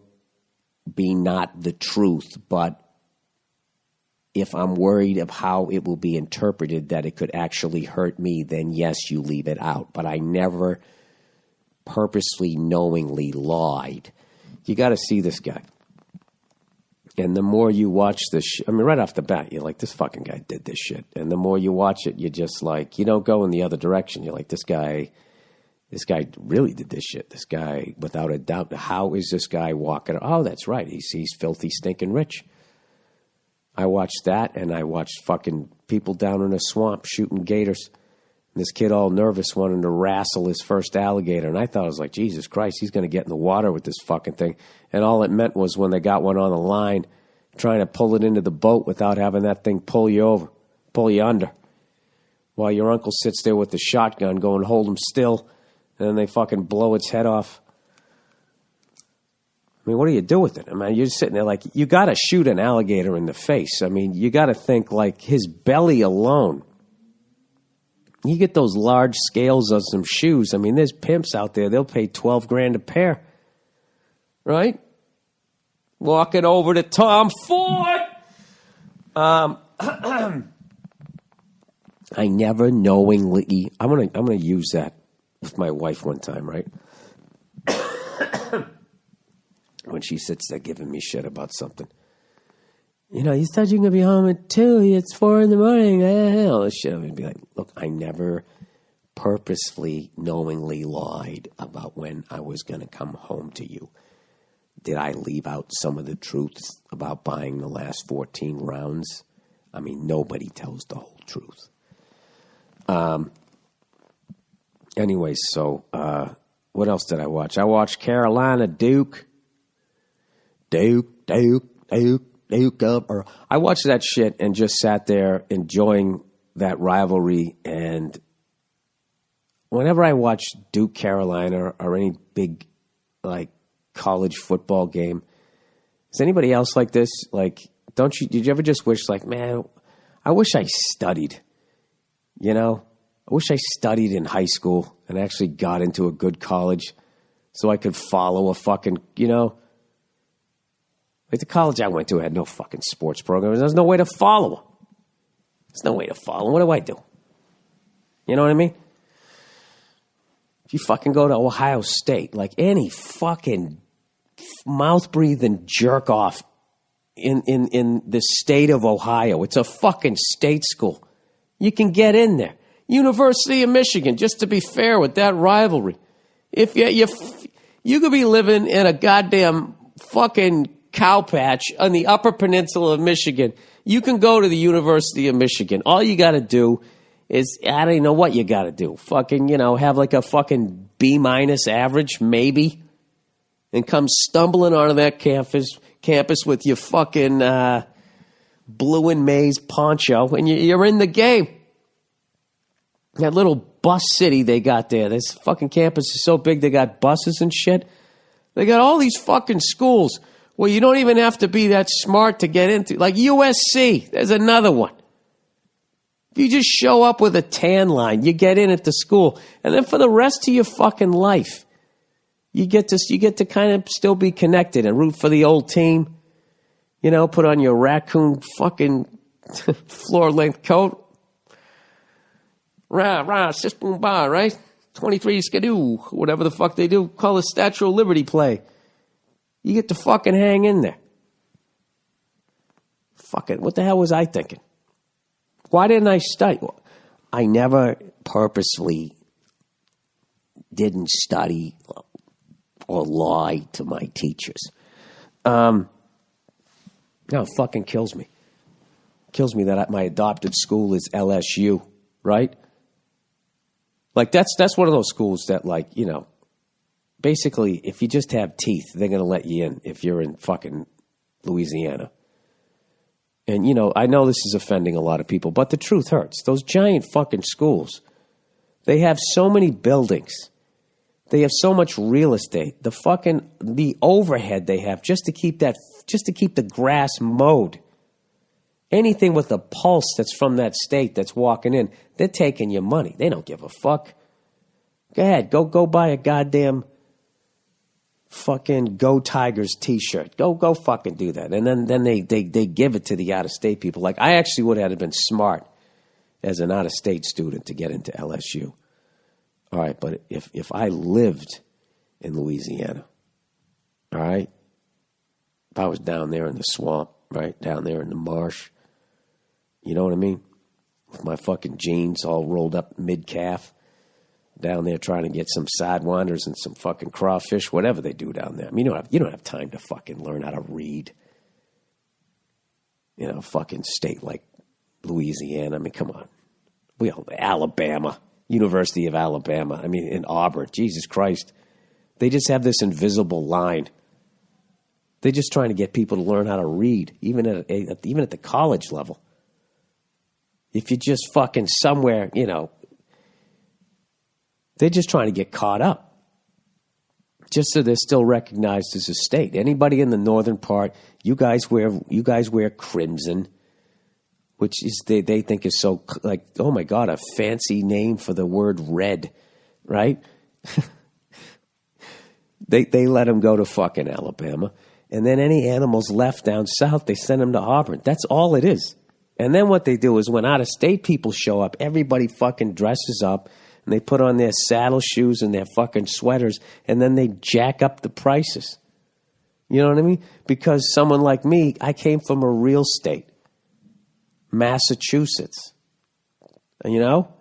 B: be not the truth, but if I'm worried of how it will be interpreted, that it could actually hurt me, then yes, you leave it out. But I never purposely, knowingly lied. You got to see this guy. And the more you watch this shit, I mean, right off the bat, you're like, this fucking guy did this shit. And the more you watch it, you're just like, you don't go in the other direction. You're like, this guy really did this shit. This guy, without a doubt, how is this guy walking? Oh, that's right. He's filthy, stinking rich. I watched that, and I watched fucking people down in a swamp shooting gators. And this kid all nervous wanting to wrestle his first alligator. And I thought, I was like, Jesus Christ, he's going to get in the water with this fucking thing. And all it meant was when they got one on the line, trying to pull it into the boat without having that thing pull you under. While your uncle sits there with the shotgun going, hold him still. And then they fucking blow its head off. I mean, what do you do with it? I mean, you're sitting there like, you got to shoot an alligator in the face. I mean, you got to think like his belly alone. You get those large scales of some shoes. I mean, there's pimps out there. They'll pay $12,000 a pair. Right? Walking over to Tom Ford. I never knowingly. I'm gonna use that with my wife one time, right? When she sits there giving me shit about something. You said you're going to be home at 2. It's 4 in the morning. All this shit. I'm going to be like, look, I never purposefully, knowingly lied about when I was going to come home to you. Did I leave out some of the truths about buying the last 14 rounds? I mean, nobody tells the whole truth. Anyways, so what else did I watch? I watched Carolina Duke. Duke. I watched that shit and just sat there enjoying that rivalry. And whenever I watch Duke Carolina or any big like college football game, is anybody else like this? Like, did you ever just wish like, man, I wish I studied, I wish I studied in high school and actually got into a good college so I could follow a fucking, like the college I went to had no fucking sports programs. There's no way to follow them. There's no way to follow them. What do? You know what I mean? If you fucking go to Ohio State, like any fucking mouth-breathing jerk-off in the state of Ohio, it's a fucking state school. You can get in there. University of Michigan, just to be fair with that rivalry. If you could be living in a goddamn fucking cow patch on the Upper Peninsula of Michigan, you can go to the University of Michigan. All you got to do is, I don't even know what you got to do. Fucking, have like a fucking B- average, maybe, and come stumbling onto that campus with your fucking blue and maize poncho, and you're in the game. That little bus city they got there. This fucking campus is so big they got buses and shit. They got all these fucking schools where you don't even have to be that smart to get into. Like USC, there's another one. If you just show up with a tan line, you get in at the school. And then for the rest of your fucking life, you get to kind of still be connected and root for the old team. You know, put on your raccoon fucking floor-length coat. Rah, sis, boom, bah, right? 23 skidoo, whatever the fuck they do. Call it Statue of Liberty play. You get to fucking hang in there. Fuck it. What the hell was I thinking? Why didn't I study? I never purposely didn't study or lie to my teachers. No, it fucking kills me. Kills me that my adopted school is LSU, right? Like, that's one of those schools that, like, you know, basically, if you just have teeth, they're going to let you in if you're in fucking Louisiana. And, you know, I know this is offending a lot of people, but the truth hurts. Those giant fucking schools, they have so many buildings. They have so much real estate. The overhead they have just to keep the grass mowed. Anything with a pulse that's from that state that's walking in, they're taking your money. They don't give a fuck. Go ahead, go buy a goddamn fucking Go Tigers t-shirt. Go fucking do that. And then they give it to the out-of-state people. Like, I actually would have been smart as an out-of-state student to get into LSU. All right, but if I lived in Louisiana, all right, if I was down there in the swamp, right, down there in the marsh, you know what I mean? With my fucking jeans all rolled up mid-calf, down there trying to get some sidewinders and some fucking crawfish, whatever they do down there. I mean, you don't have time to fucking learn how to read. You know, fucking state like Louisiana. I mean, come on. Alabama, University of Alabama. I mean, in Auburn. Jesus Christ. They just have this invisible line. They're just trying to get people to learn how to read, even at the college level. If you're just fucking somewhere, you know, they're just trying to get caught up. Just so they're still recognized as a state. Anybody in the northern part, you guys wear crimson, which is they think is so, like, oh my God, a fancy name for the word red, right? They let them go to fucking Alabama. And then any animals left down south, they send them to Auburn. That's all it is. And then what they do is when out-of-state people show up, everybody fucking dresses up, and they put on their saddle shoes and their fucking sweaters, and then they jack up the prices. You know what I mean? Because someone like me, I came from a real state, Massachusetts. You know?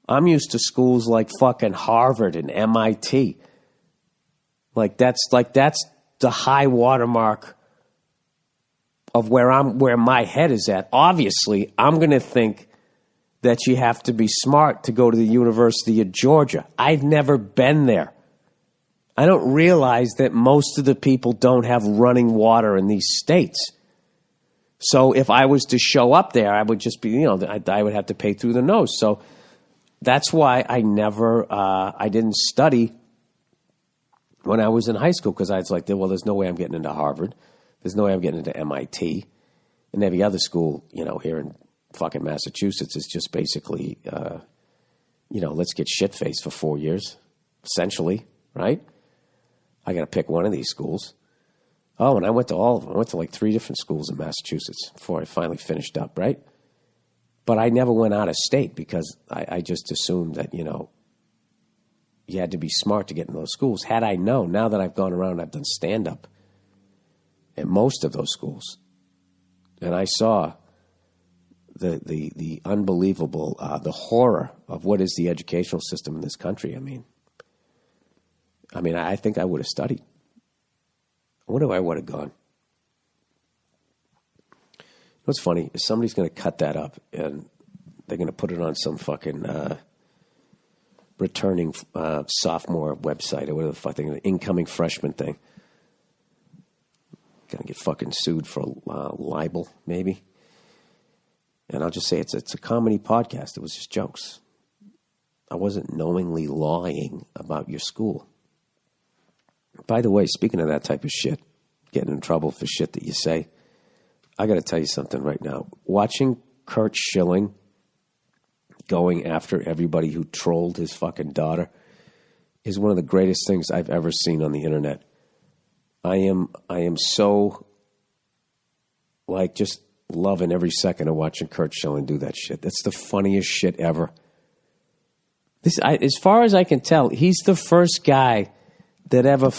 B: I'm used to schools like fucking Harvard and MIT. Like that's the high watermark of where my head is at. Obviously, I'm going to think that you have to be smart to go to the University of Georgia. I've never been there. I don't realize that most of the people don't have running water in these states. So if I was to show up there, I would just be, you know, I would have to pay through the nose. So that's why I didn't study when I was in high school, because I was like, well, there's no way I'm getting into Harvard. There's no way I'm getting into MIT. And every other school, you know, here in fucking Massachusetts is just basically, you know, let's get shit-faced for 4 years, essentially, right? I got to pick one of these schools. Oh, and I went to all of them. I went to like 3 different schools in Massachusetts before I finally finished up, right? But I never went out of state because I just assumed that, you know, you had to be smart to get in those schools. Had I known, now that I've gone around, I've done stand-up at most of those schools, and I saw the unbelievable, the horror of what is the educational system in this country. I mean, I think I would have studied. I wonder where I would have gone. What's funny is somebody's going to cut that up and they're going to put it on some fucking returning sophomore website or whatever the fuck thing, the incoming freshman thing. Gonna get fucking sued for libel, maybe. And I'll just say it's a comedy podcast. It was just jokes. I wasn't knowingly lying about your school. By the way, speaking of that type of shit, getting in trouble for shit that you say, I got to tell you something right now. Watching Kurt Schilling going after everybody who trolled his fucking daughter is one of the greatest things I've ever seen on the internet. I am so, like, just loving every second of watching Kurt Schilling do that shit. That's the funniest shit ever. As far as I can tell, he's the first guy that ever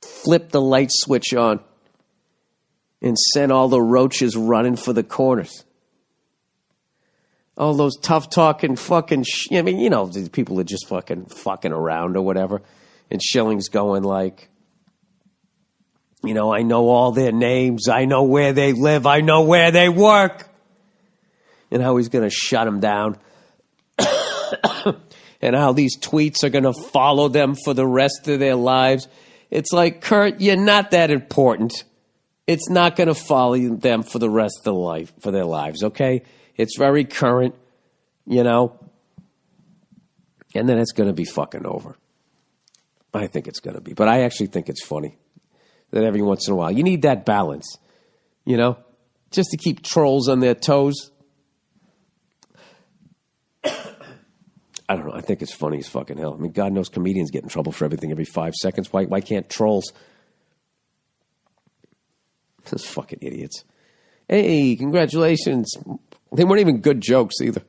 B: flipped the light switch on and sent all the roaches running for the corners. All those tough-talking fucking... I mean, you know, these people are just fucking around or whatever. And Schilling's going like, you know, I know all their names. I know where they live. I know where they work. And how he's going to shut them down. And how these tweets are going to follow them for the rest of their lives. It's like, Kurt, you're not that important. It's not going to follow them for the rest of their lives, okay? It's very current, you know? And then it's going to be fucking over. I think it's going to be. But I actually think it's funny that every once in a while, you need that balance, you know? Just to keep trolls on their toes. I don't know. I think it's funny as fucking hell. I mean, God knows comedians get in trouble for everything every 5 seconds. Why can't trolls? Those fucking idiots. Hey, congratulations. They weren't even good jokes either.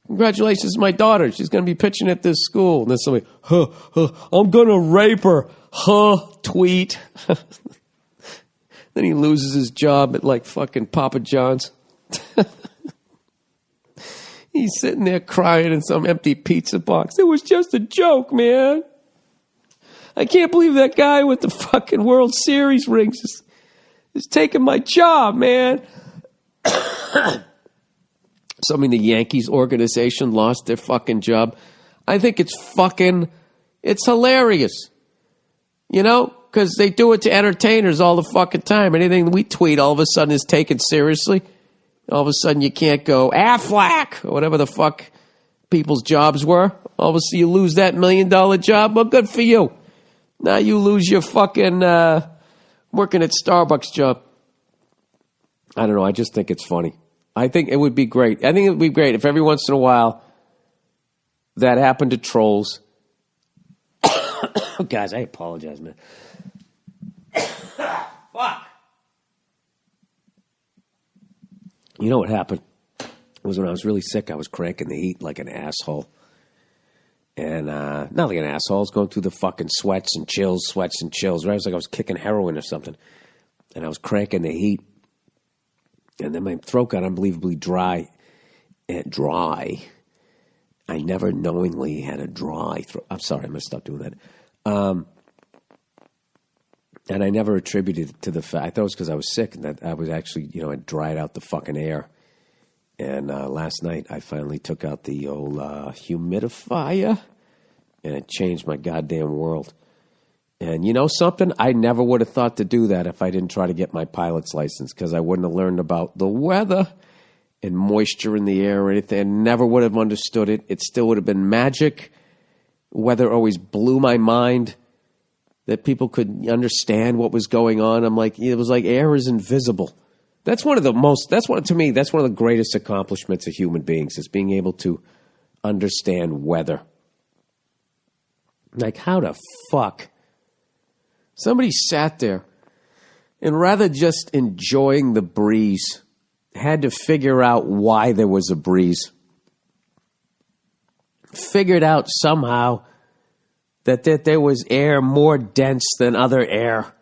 B: Congratulations to my daughter. She's going to be pitching at this school. And then somebody, I'm going to rape her. Tweet. Then he loses his job at like fucking Papa John's. He's sitting there crying in some empty pizza box. It was just a joke, man. I can't believe that guy with the fucking World Series rings is taking my job, man. Something the Yankees organization lost their fucking job. I think it's hilarious. You know? Because they do it to entertainers all the fucking time. Anything we tweet all of a sudden is taken seriously. All of a sudden you can't go Affleck or whatever the fuck people's jobs were. All of a sudden you lose that $1 million job. Well, good for you. Now you lose your fucking working at Starbucks job. I don't know. I just think it's funny. I think it would be great. I think it would be great if every once in a while that happened to trolls. Guys, I apologize, man. Fuck. You know what happened? It was when I was really sick. I was cranking the heat like an asshole. And not like an asshole. I was going through the fucking sweats and chills. Right? It was like I was kicking heroin or something. And I was cranking the heat. And then my throat got unbelievably dry. I never knowingly had a dry throat. I'm sorry, I'm going to stop doing that. And I never attributed it to the fact. I thought it was because I was sick and that I was actually, you know, I dried out the fucking air. And last night I finally took out the old humidifier and it changed my goddamn world. And you know something? I never would have thought to do that if I didn't try to get my pilot's license because I wouldn't have learned about the weather and moisture in the air or anything. I never would have understood it. It still would have been magic. Weather always blew my mind. That people could understand what was going on. I'm like, it was like air is invisible. That's one of the greatest accomplishments of human beings is being able to understand weather. Like, how the fuck? Somebody sat there and rather just enjoying the breeze, had to figure out why there was a breeze. Figured out somehow that there was air more dense than other air.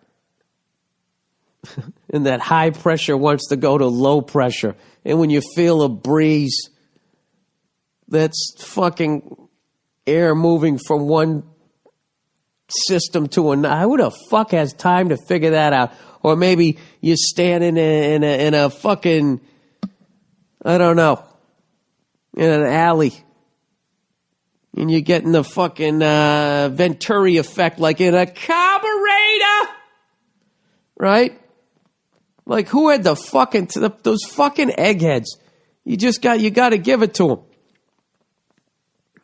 B: And that high pressure wants to go to low pressure. And when you feel a breeze, that's fucking air moving from one system to another. Who the fuck has time to figure that out? Or maybe you're standing in a fucking, I don't know, in an alley. And you're getting the fucking Venturi effect like in a carburetor. Right? Like, who had the fucking, those fucking eggheads? You got to give it to them.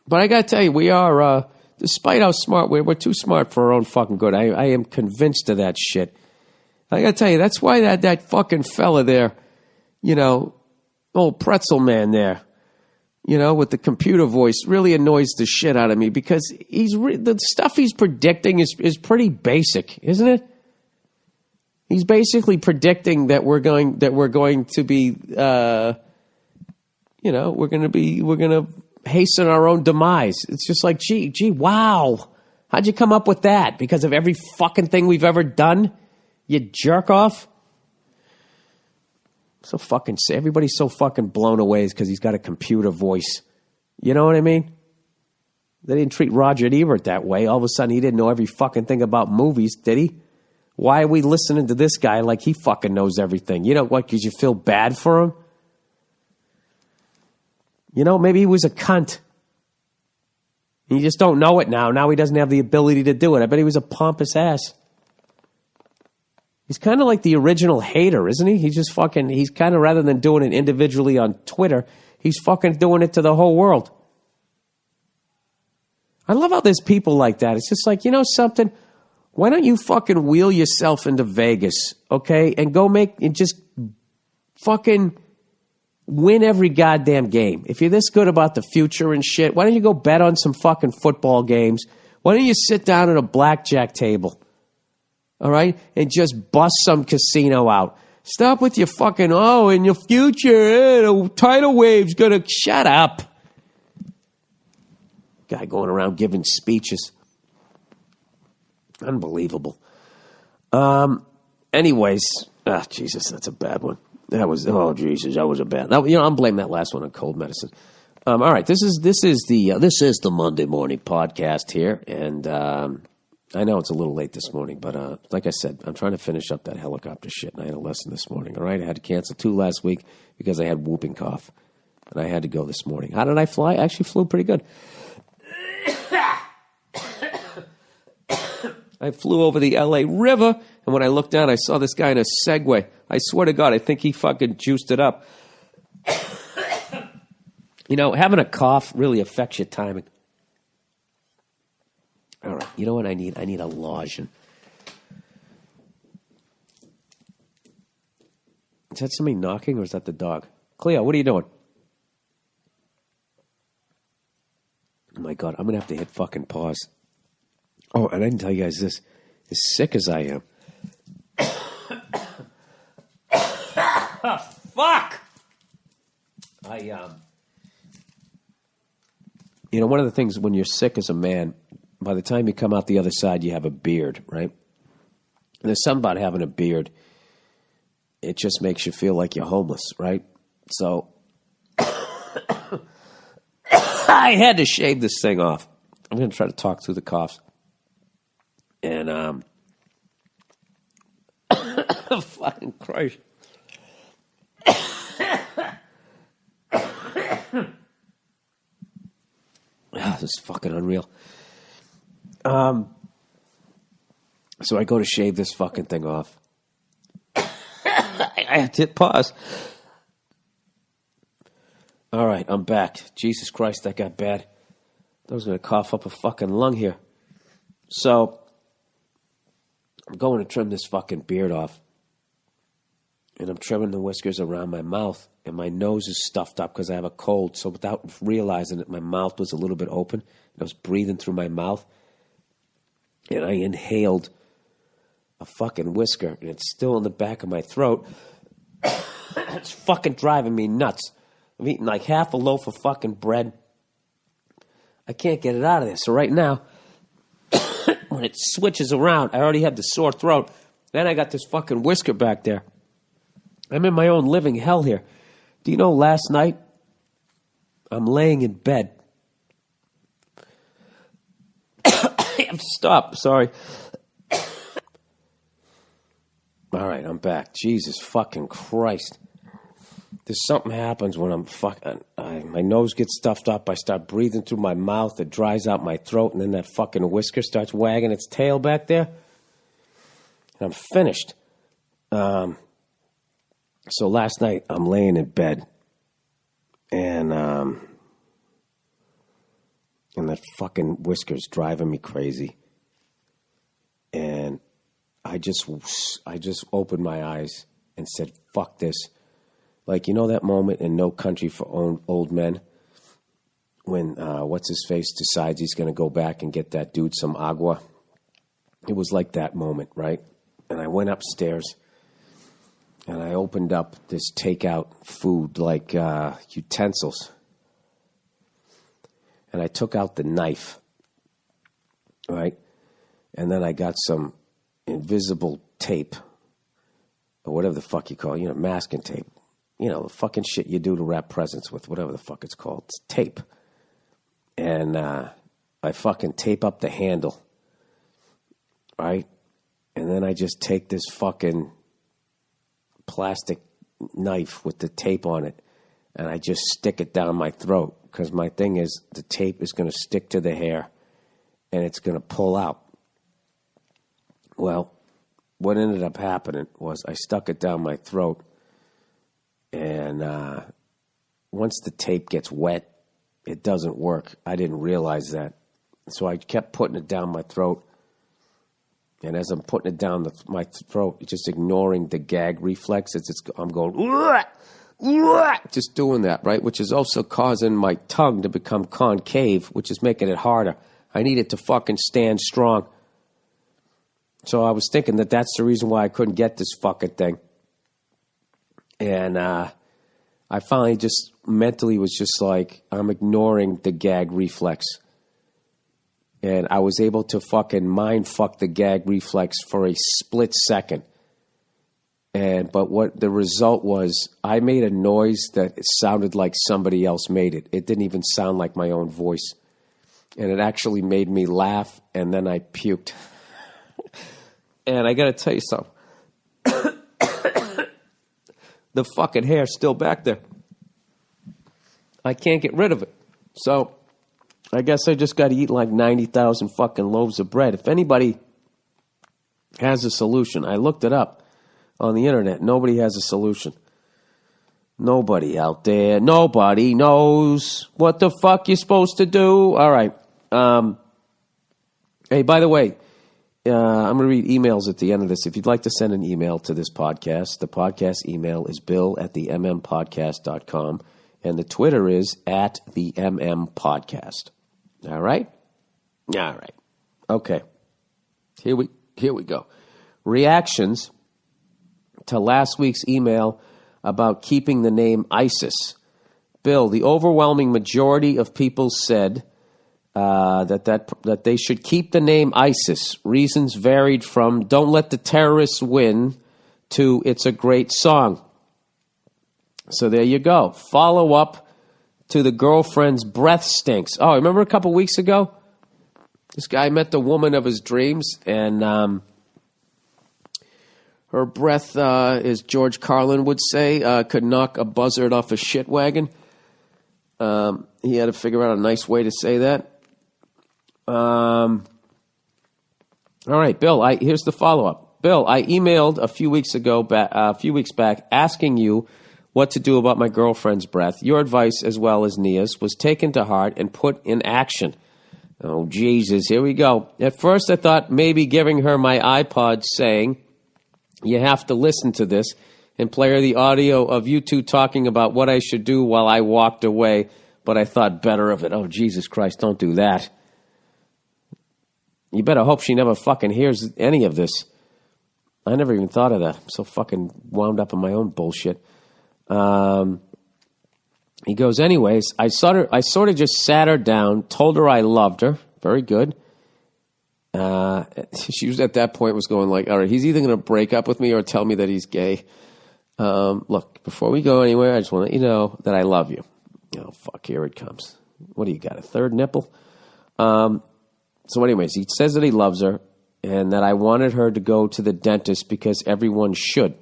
B: But I got to tell you, we are despite how smart we're too smart for our own fucking good. I am convinced of that shit. I got to tell you, that's why that fucking fella there, old pretzel man there, with the computer voice really annoys the shit out of me because the stuff he's predicting is pretty basic, isn't it? He's basically predicting that we're going to be, we're going to hasten our own demise. It's just like, gee, wow. How'd you come up with that? Because of every fucking thing we've ever done? You jerk off? Everybody's so fucking blown away because he's got a computer voice. You know what I mean? They didn't treat Roger Ebert that way. All of a sudden, he didn't know every fucking thing about movies, did he? Why are we listening to this guy like he fucking knows everything? You know what? Because you feel bad for him? Maybe he was a cunt. You just don't know it now. Now he doesn't have the ability to do it. I bet he was a pompous ass. He's kind of like the original hater, isn't he? He's kind of, rather than doing it individually on Twitter, he's fucking doing it to the whole world. I love how there's people like that. It's just like, something? Why don't you fucking wheel yourself into Vegas, okay? And just fucking win every goddamn game. If you're this good about the future and shit, why don't you go bet on some fucking football games? Why don't you sit down at a blackjack table, all right, and just bust some casino out? Stop with your fucking, in your future, the tidal wave's gonna... Shut up. Guy going around giving speeches. Unbelievable. Anyways, Jesus, that's a bad one. That was a bad. I'm blaming that last one on cold medicine. All right, this is the Monday morning podcast here, and I know it's a little late this morning, but like I said, I'm trying to finish up that helicopter shit, and I had a lesson this morning. All right, I had to cancel 2 last week because I had whooping cough, and I had to go this morning. How did I fly? I actually flew pretty good. I flew over the L.A. River, and when I looked down, I saw this guy in a Segway. I swear to God, I think he fucking juiced it up. Having a cough really affects your timing. All right, you know what I need? I need a lotion. Is that somebody knocking, or is that the dog? Cleo, what are you doing? Oh, my God, I'm going to have to hit fucking pause. Oh, and I didn't tell you guys this. As sick as I am. Oh, fuck! One of the things when you're sick as a man, by the time you come out the other side, you have a beard, right? And there's something about having a beard. It just makes you feel like you're homeless, right? So I had to shave this thing off. I'm going to try to talk through the coughs. And, fucking Christ. This is fucking unreal. So I go to shave this fucking thing off. I have to hit pause. All right, I'm back. Jesus Christ, that got bad. I was going to cough up a fucking lung here. So I'm going to trim this fucking beard off. And I'm trimming the whiskers around my mouth. And my nose is stuffed up because I have a cold. So without realizing it, my mouth was a little bit open. I was breathing through my mouth. And I inhaled a fucking whisker. And it's still in the back of my throat. It's fucking driving me nuts. I'm eating like half a loaf of fucking bread. I can't get it out of there. So right now, when it switches around, I already have the sore throat. Then I got this fucking whisker back there. I'm in my own living hell here. Do you know last night, I'm laying in bed. Stop, sorry. All right, I'm back. Jesus fucking Christ. There's something happens when I'm fucking... my nose gets stuffed up. I start breathing through my mouth. It dries out my throat. And then that fucking whisker starts wagging its tail back there. And I'm finished. So last night, I'm laying in bed. And And that fucking whisker's driving me crazy. And I just opened my eyes and said, fuck this. Like, you know that moment in No Country for Old Men when what's-his-face decides he's going to go back and get that dude some agua? It was like that moment, right? And I went upstairs and I opened up this takeout food, like utensils. And I took out the knife, right? And then I got some invisible tape, or whatever the fuck you call it, masking tape. The fucking shit you do to wrap presents with, whatever the fuck it's called. It's tape. And I fucking tape up the handle, right? And then I just take this fucking plastic knife with the tape on it, and I just stick it down my throat, because my thing is the tape is going to stick to the hair, and it's going to pull out. Well, what ended up happening was I stuck it down my throat, and once the tape gets wet, it doesn't work. I didn't realize that. So I kept putting it down my throat. And as I'm putting it down my throat, just ignoring the gag reflex, I'm going, just doing that, right? Which is also causing my tongue to become concave, which is making it harder. I need it to fucking stand strong. So I was thinking that that's the reason why I couldn't get this fucking thing. And I finally just mentally was just like, I'm ignoring the gag reflex. And I was able to fucking mind fuck the gag reflex for a split second. But what the result was, I made a noise that it sounded like somebody else made it. It didn't even sound like my own voice. And it actually made me laugh, and then I puked. And I got to tell you something. The fucking hair's still back there. I can't get rid of it. So I guess I just got to eat like 90,000 fucking loaves of bread. If anybody has a solution, I looked it up on the internet. Nobody has a solution. Nobody out there. Nobody knows what the fuck you're supposed to do. All right. Hey, by the way, I'm going to read emails at the end of this. If you'd like to send an email to this podcast, the podcast email is bill@themmpodcast.com, and the Twitter is @themmpodcast. All right? All right. Okay. Here we go. Reactions to last week's email about keeping the name ISIS. Bill, the overwhelming majority of people said that they should keep the name ISIS. Reasons varied from "don't let the terrorists win" to "it's a great song." So there you go. Follow up to the girlfriend's breath stinks. Oh, remember a couple weeks ago? This guy met the woman of his dreams, and her breath, as George Carlin would say, could knock a buzzard off a shit wagon. He had to figure out a nice way to say that. All right, Bill, here's the follow-up. Bill, I emailed a few weeks back asking you what to do about my girlfriend's breath. Your advice, as well as Nia's, was taken to heart and put in action. Oh, Jesus, here we go. At first, I thought maybe giving her my iPod saying, "You have to listen to this," and play her the audio of you two talking about what I should do while I walked away, but I thought better of it. Oh, Jesus Christ, don't do that. You better hope she never fucking hears any of this. I never even thought of that. I'm so fucking wound up in my own bullshit. He goes, anyways, I sort of just sat her down, told her I loved her. Very good. She was at that point was going like, all right, he's either going to break up with me or tell me that he's gay. Look, before we go anywhere, I just want to let you know that I love you. Oh, fuck, here it comes. What do you got, a third nipple? So anyways, he says that he loves her and that I wanted her to go to the dentist because everyone should.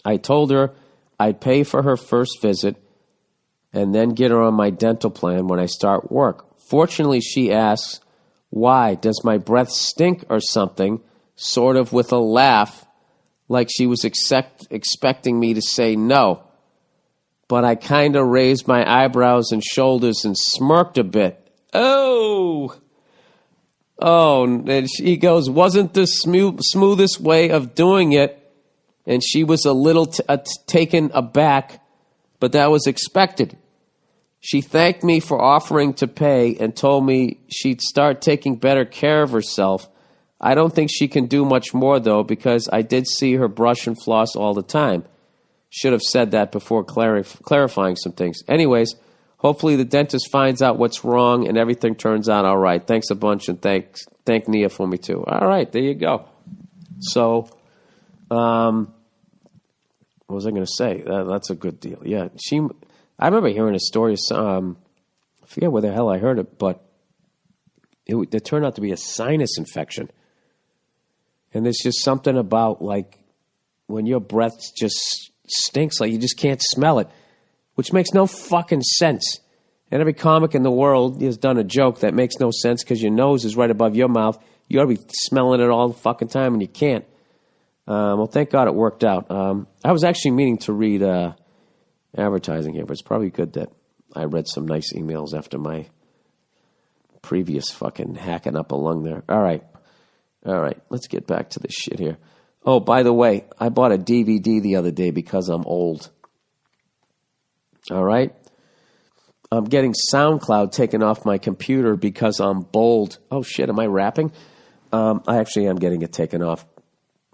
B: I told her I'd pay for her first visit and then get her on my dental plan when I start work. Fortunately, she asks, why? Does my breath stink or something? Sort of with a laugh, like she was expecting me to say no. But I kind of raised my eyebrows and shoulders and smirked a bit. Oh, and he goes, wasn't the smoothest way of doing it, and she was a little taken aback, but that was expected. She thanked me for offering to pay and told me she'd start taking better care of herself. I don't think she can do much more, though, because I did see her brush and floss all the time. Should have said that before clarifying some things. Anyways, hopefully the dentist finds out what's wrong and everything turns out all right. Thanks a bunch, and thank Nia for me, too. All right, there you go. So, what was I going to say? That's a good deal. Yeah, I remember hearing a story. I forget where the hell I heard it, but it turned out to be a sinus infection. And there's just something about, like, when your breath just stinks, like you just can't smell it, which makes no fucking sense. And every comic in the world has done a joke that makes no sense because your nose is right above your mouth. You ought to be smelling it all the fucking time, and you can't. Well, thank God it worked out. I was actually meaning to read advertising here, but it's probably good that I read some nice emails after my previous fucking hacking up a lung there. All right, let's get back to this shit here. Oh, by the way, I bought a DVD the other day because I'm old. All right? I'm getting SoundCloud taken off my computer because I'm bold. Oh, shit, am I rapping? I actually am getting it taken off.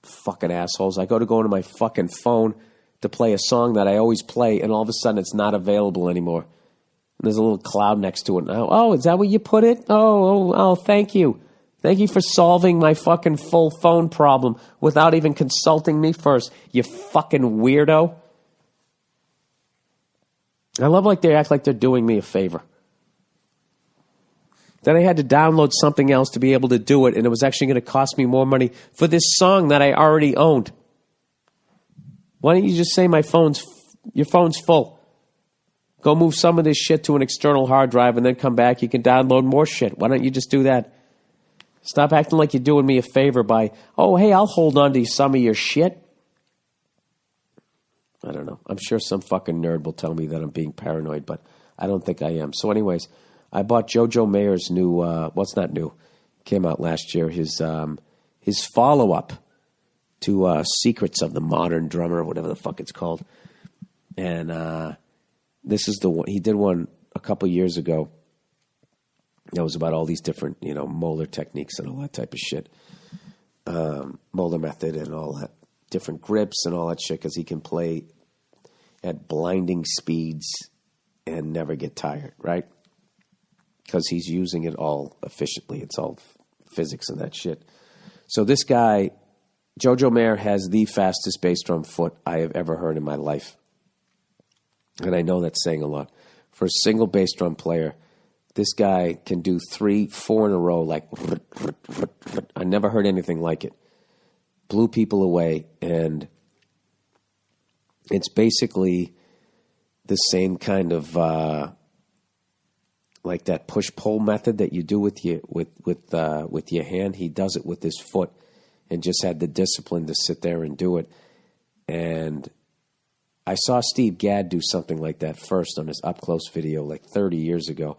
B: Fucking assholes. I go into my fucking phone to play a song that I always play, and all of a sudden it's not available anymore. And there's a little cloud next to it now. Oh, is that where you put it? Oh, thank you. Thank you for solving my fucking full phone problem without even consulting me first, you fucking weirdo. I love like they act like they're doing me a favor. Then I had to download something else to be able to do it, and it was actually going to cost me more money for this song that I already owned. Why don't you just say your phone's full? Go move some of this shit to an external hard drive and then come back. You can download more shit. Why don't you just do that? Stop acting like you're doing me a favor by, oh, hey, I'll hold on to some of your shit. I don't know. I'm sure some fucking nerd will tell me that I'm being paranoid, but I don't think I am. So anyways, I bought Jojo Mayer's new, it's not new, came out last year, his follow-up to Secrets of the Modern Drummer, whatever the fuck it's called. And this is the one, he did one a couple years ago. That was about all these different, molar techniques and all that type of shit. Molar method and all that. Different grips and all that shit because he can play at blinding speeds and never get tired, right? Because he's using it all efficiently. It's all physics and that shit. So this guy, Jojo Mayer, has the fastest bass drum foot I have ever heard in my life. And I know that's saying a lot. For a single bass drum player, this guy can do 3-4 in a row, like, I never heard anything like it. Blew people away, and it's basically the same kind of, like that push-pull method that you do with your hand. He does it with his foot, and just had the discipline to sit there and do it. And I saw Steve Gadd do something like that first on his up-close video like 30 years ago.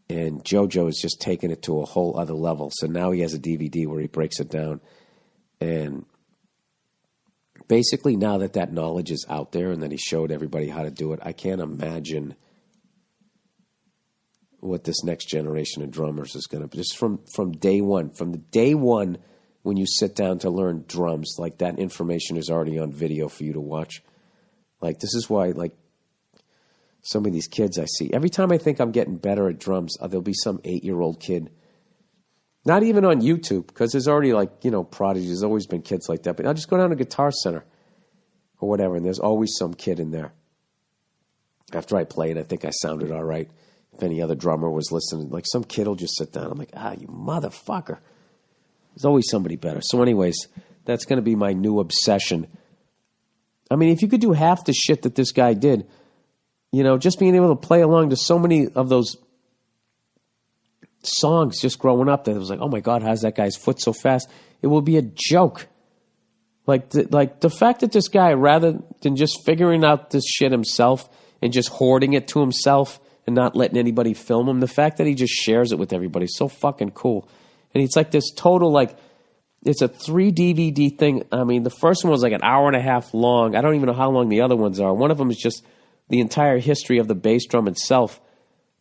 B: And JoJo has just taken it to a whole other level. So now he has a DVD where he breaks it down. And basically now that knowledge is out there and that he showed everybody how to do it, I can't imagine what this next generation of drummers is going to be. Just from day one, from the day one when you sit down to learn drums, like that information is already on video for you to watch. Like this is why, like, some of these kids I see, every time I think I'm getting better at drums, there'll be some 8-year-old kid. Not even on YouTube, because there's already prodigies. There's always been kids like that. But I'll just go down to Guitar Center or whatever, and there's always some kid in there. After I played, I think I sounded all right. If any other drummer was listening, like some kid will just sit down. I'm like, you motherfucker. There's always somebody better. So anyways, that's going to be my new obsession. I mean, if you could do half the shit that this guy did, just being able to play along to so many of those songs just growing up that it was like, oh my God, how's that guy's foot so fast? It will be a joke. Like the fact that this guy, rather than just figuring out this shit himself and just hoarding it to himself and not letting anybody film him. The fact that he just shares it with everybody is so fucking cool. And it's like this total, like, it's a 3 DVD thing. I mean, the first one was like an hour and a half long. I don't even know how long the other ones are. One of them is just the entire history of the bass drum itself.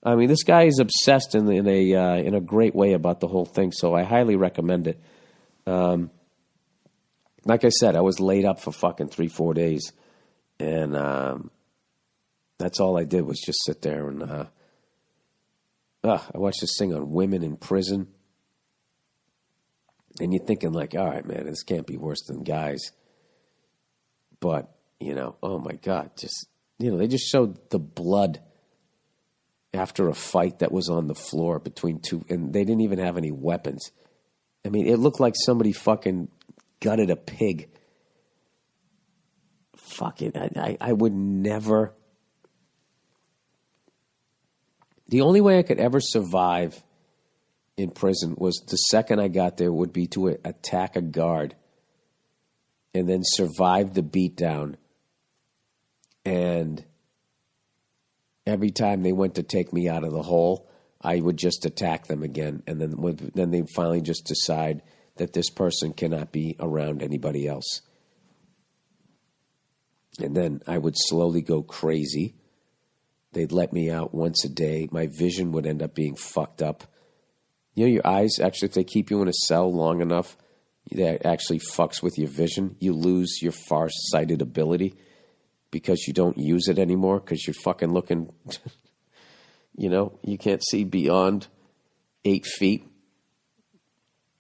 B: I mean, this guy is obsessed in a great way about the whole thing, so I highly recommend it. Like I said, I was laid up for fucking 3-4 days, and that's all I did was just sit there and I watched this thing on women in prison, and you're thinking like, all right, man, this can't be worse than guys. But, oh my God, they just showed the blood after a fight that was on the floor between two, and they didn't even have any weapons. I mean, it looked like somebody fucking gutted a pig. Fuck it. I would never. The only way I could ever survive in prison was the second I got there would be to attack a guard and then survive the beatdown. And every time they went to take me out of the hole, I would just attack them again. And then they finally just decide that this person cannot be around anybody else. And then I would slowly go crazy. They'd let me out once a day. My vision would end up being fucked up. Your eyes, actually, if they keep you in a cell long enough, that actually fucks with your vision. You lose your far-sighted ability because you don't use it anymore because you're fucking looking, you can't see beyond 8 feet.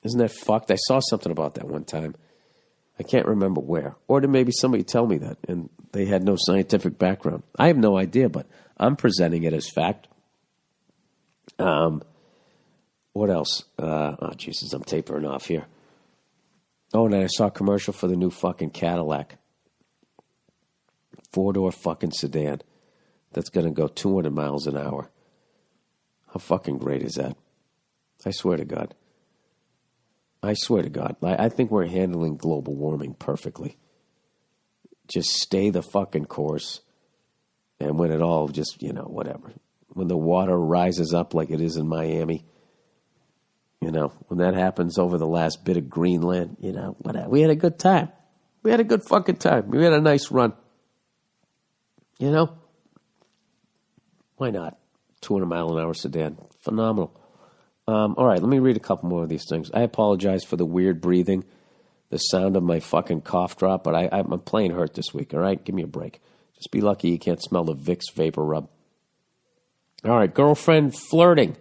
B: Isn't that fucked? I saw something about that one time. I can't remember where. Or did maybe somebody tell me that and they had no scientific background. I have no idea, but I'm presenting it as fact. What else? Jesus, I'm tapering off here. Oh, and I saw a commercial for the new fucking Cadillac. 4-door fucking sedan that's going to go 200 miles an hour. How fucking great is that? I swear to God. I think we're handling global warming perfectly. Just stay the fucking course. And when it all just, whatever. When the water rises up like it is in Miami, when that happens over the last bit of Greenland, whatever. We had a good time. We had a good fucking time. We had a nice run. Why not? 200 mile an hour sedan. Phenomenal. All right, let me read a couple more of these things. I apologize for the weird breathing, the sound of my fucking cough drop, but I'm playing hurt this week, all right? Give me a break. Just be lucky you can't smell the Vicks Vapor Rub. All right, girlfriend flirting.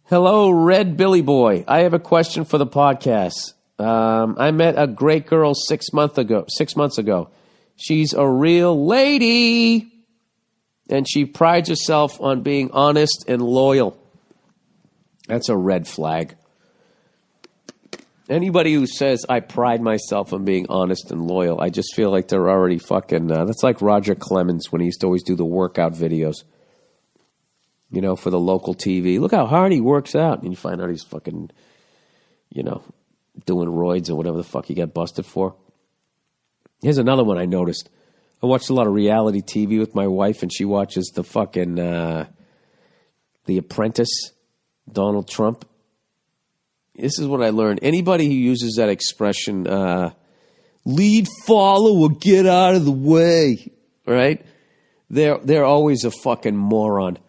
B: Hello, Red Billy Boy. I have a question for the podcast. I met a great girl 6 months ago. She's a real lady. And she prides herself on being honest and loyal. That's a red flag. Anybody who says, I pride myself on being honest and loyal, I just feel like they're already fucking... that's like Roger Clemens when he used to always do the workout videos. For the local TV. Look how hard he works out. And you find out he's fucking, doing roids or whatever the fuck he got busted for. Here's another one I noticed. I watched a lot of reality TV with my wife, and she watches the fucking The Apprentice, Donald Trump. This is what I learned. Anybody who uses that expression, lead, follow, or get out of the way, right? They're always a fucking moron.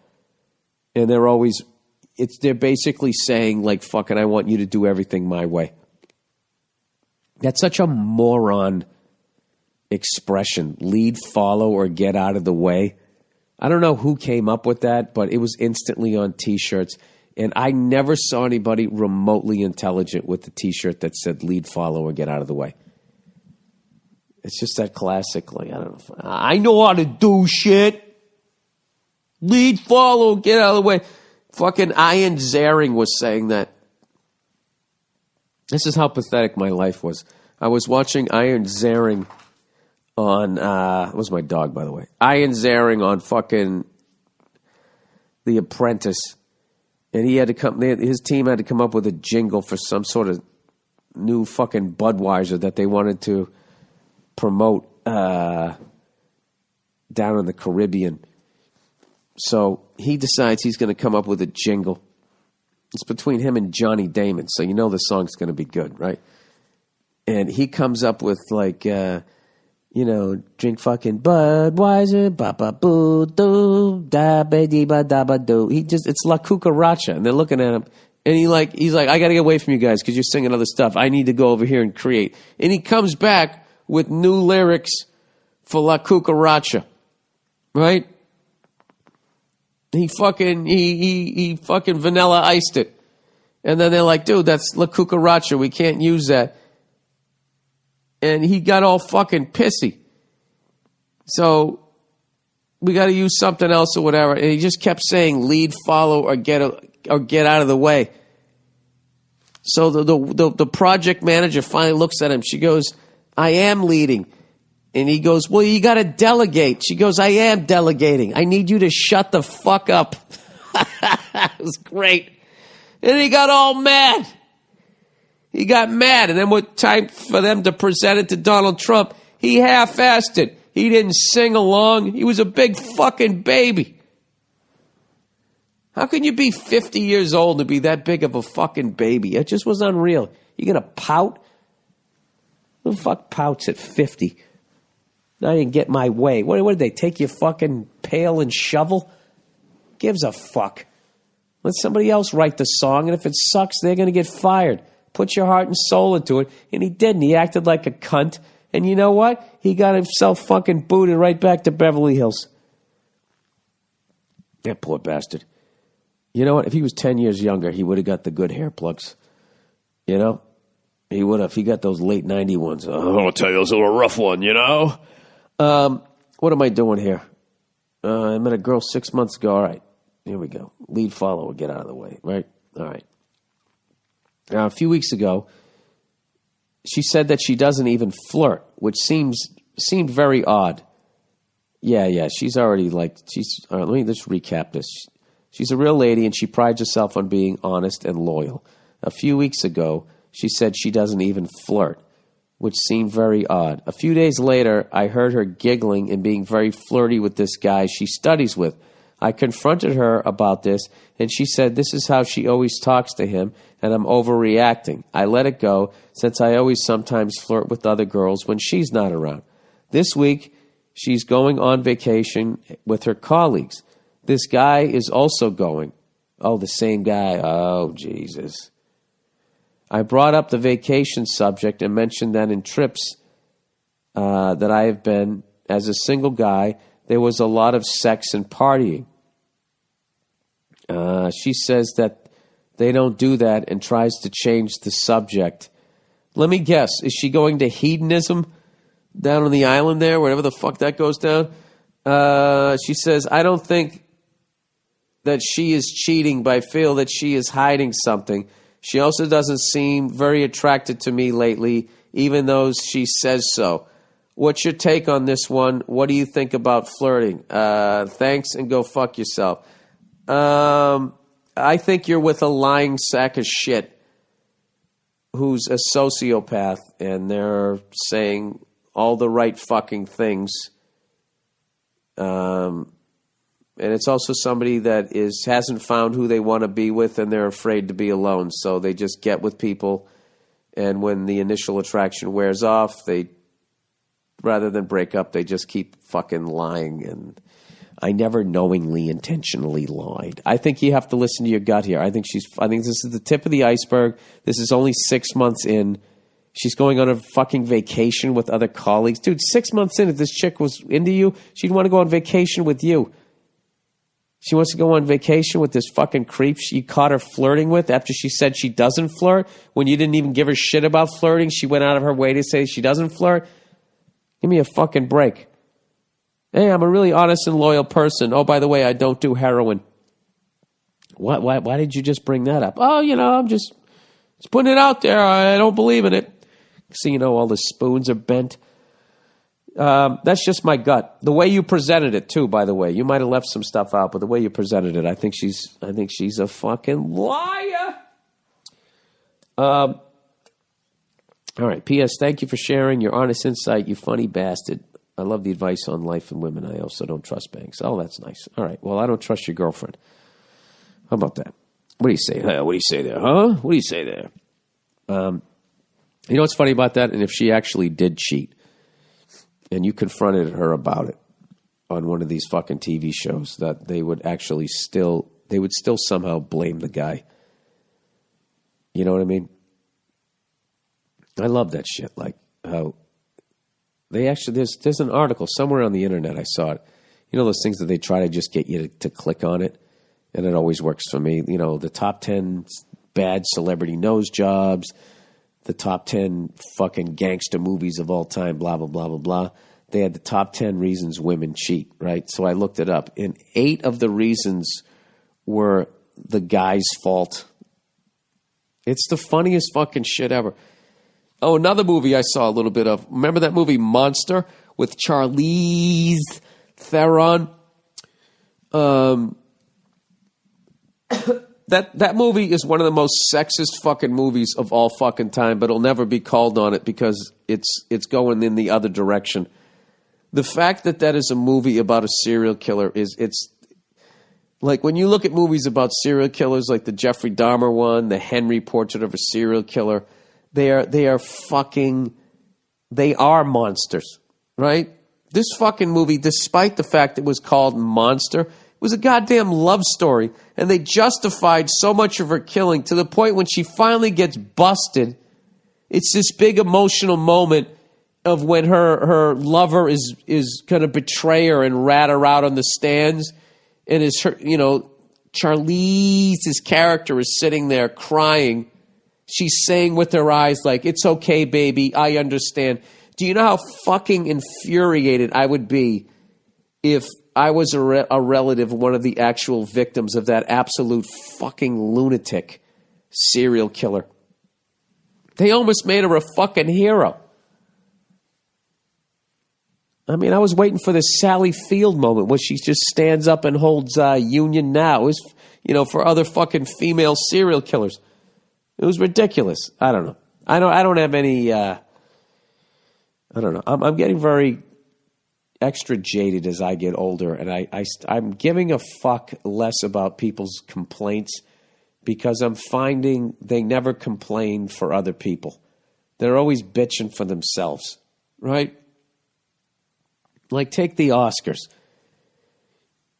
B: And they're basically saying, like, fucking, I want you to do everything my way. That's such a moron expression, lead, follow, or get out of the way. I don't know who came up with that, but it was instantly on T-shirts. And I never saw anybody remotely intelligent with the T-shirt that said lead, follow, or get out of the way. It's just that classic, like, I don't know. I know how to do shit. Lead, follow, get out of the way. Fucking Ian Ziering was saying that. This is how pathetic my life was. I was watching Ian Ziering on, it was my dog, by the way. Ian Ziering on fucking The Apprentice. And he had to come, his team had to come up with a jingle for some sort of new fucking Budweiser that they wanted to promote down in the Caribbean. So he decides he's going to come up with a jingle. It's between him and Johnny Damon, so you know the song's going to be good, right? And he comes up with like, drink fucking Budweiser, ba-ba-boo, doo, da-ba-dee-ba-da-ba-doo. It's La Cucaracha, and they're looking at him, and he's like, I got to get away from you guys because you're singing other stuff. I need to go over here and create. And he comes back with new lyrics for La Cucaracha, right? He fucking vanilla iced it. And then they're like, dude, that's La Cucaracha. We can't use that. And he got all fucking pissy. So we got to use something else or whatever. And he just kept saying lead, follow, or get out of the way. So the project manager finally looks at him. She goes, I am leading. And he goes, well, you got to delegate. She goes, I am delegating. I need you to shut the fuck up. It was great. And he got all mad. He got mad. And then when time for them to present it to Donald Trump, he half-assed it. He didn't sing along. He was a big fucking baby. How can you be 50 years old and be that big of a fucking baby? It just was unreal. You going to pout? Who the fuck pouts at 50? I didn't get my way. What did they take your fucking pail and shovel? Gives a fuck. Let somebody else write the song, and if it sucks, they're going to get fired. Put your heart and soul into it. And he didn't. He acted like a cunt. And you know what? He got himself fucking booted right back to Beverly Hills. That poor bastard. You know what? If he was 10 years younger, he would have got the good hair plugs. You know? He would have. He got those late 90 ones. Oh, I'll tell you, those are a rough one, you know? What am I doing here? I met a girl 6 months ago. All right. Here we go. Lead, follow, get out of the way, right? All right. Now, a few weeks ago, she said that she doesn't even flirt, which seemed very odd. Yeah, she's already like, all right, let me just recap this. She's a real lady, and she prides herself on being honest and loyal. A few weeks ago, she said she doesn't even flirt, which seemed very odd. A few days later, I heard her giggling and being very flirty with this guy she studies with. I confronted her about this, and she said this is how she always talks to him, and I'm overreacting. I let it go, since I always sometimes flirt with other girls when she's not around. This week, she's going on vacation with her colleagues. This guy is also going. Oh, the same guy. Oh, Jesus. I brought up the vacation subject and mentioned that in trips that I have been as a single guy, there was a lot of sex and partying. She says that they don't do that and tries to change the subject. Let me guess. Is she going to hedonism down on the island there, wherever the fuck that goes down? She says, I don't think that she is cheating, but I feel that she is hiding something. She also doesn't seem very attracted to me lately, even though she says so. What's your take on this one? What do you think about flirting? Thanks, and go fuck yourself. I think you're with a lying sack of shit who's a sociopath, and they're saying all the right fucking things. And it's also somebody that hasn't found who they want to be with, and they're afraid to be alone. So they just get with people, and when the initial attraction wears off, rather than break up, they just keep fucking lying. And I never knowingly, intentionally lied. I think you have to listen to your gut here. I think this is the tip of the iceberg. This is only 6 months in. She's going on a fucking vacation with other colleagues. Dude, 6 months in, if this chick was into you, she'd want to go on vacation with you. She wants to go on vacation with this fucking creep you caught her flirting with after she said she doesn't flirt. When you didn't even give her shit about flirting, she went out of her way to say she doesn't flirt. Give me a fucking break. Hey, I'm a really honest and loyal person. Oh, by the way, I don't do heroin. What? Why did you just bring that up? Oh, I'm just putting it out there. I don't believe in it. So, all the spoons are bent. That's just my gut. The way you presented it, too, by the way. You might have left some stuff out, but the way you presented it, I think she's a fucking liar. All right. P.S. Thank you for sharing your honest insight, you funny bastard. I love the advice on life and women. I also don't trust banks. Oh, that's nice. All right. Well, I don't trust your girlfriend. How about that? What do you say? What do you say there? Huh? What do you say there? You know what's funny about that? And if she actually did cheat and you confronted her about it on one of these fucking TV shows, that they would actually still somehow blame the guy. You know what I mean? I love that shit. Like how they actually, there's an article somewhere on the internet. I saw it. You know those things that they try to just get you to click on it? And it always works for me. You know, the top 10 bad celebrity nose jobs, the top 10 fucking gangster movies of all time, blah, blah, blah, blah, blah. They had the top 10 reasons women cheat, right? So I looked it up. And 8 of the reasons were the guy's fault. It's the funniest fucking shit ever. Oh, another movie I saw a little bit of. Remember that movie Monster with Charlize Theron? That movie is one of the most sexist fucking movies of all fucking time, but it'll never be called on it because it's going in the other direction. The fact that is a movie about a serial killer it's like when you look at movies about serial killers, like the Jeffrey Dahmer one, the Henry Portrait of a Serial Killer, they are monsters, right? This fucking movie, despite the fact it was called Monster, it was a goddamn love story, and they justified so much of her killing to the point when she finally gets busted, it's this big emotional moment of when her lover is going to betray her and rat her out on the stands, and is her, you know, Charlize's character is sitting there crying. She's saying with her eyes like, "It's okay, baby, I understand." Do you know how fucking infuriated I would be if I was a relative of one of the actual victims of that absolute fucking lunatic serial killer? They almost made her a fucking hero. I mean, I was waiting for this Sally Field moment where she just stands up and holds Union Now. It was, you know, for other fucking female serial killers. It was ridiculous. I don't know. I don't have any. I don't know. I'm getting very extra jaded as I get older, and I'm giving a fuck less about people's complaints because I'm finding they never complain for other people. They're always bitching for themselves, right? Like, take the Oscars.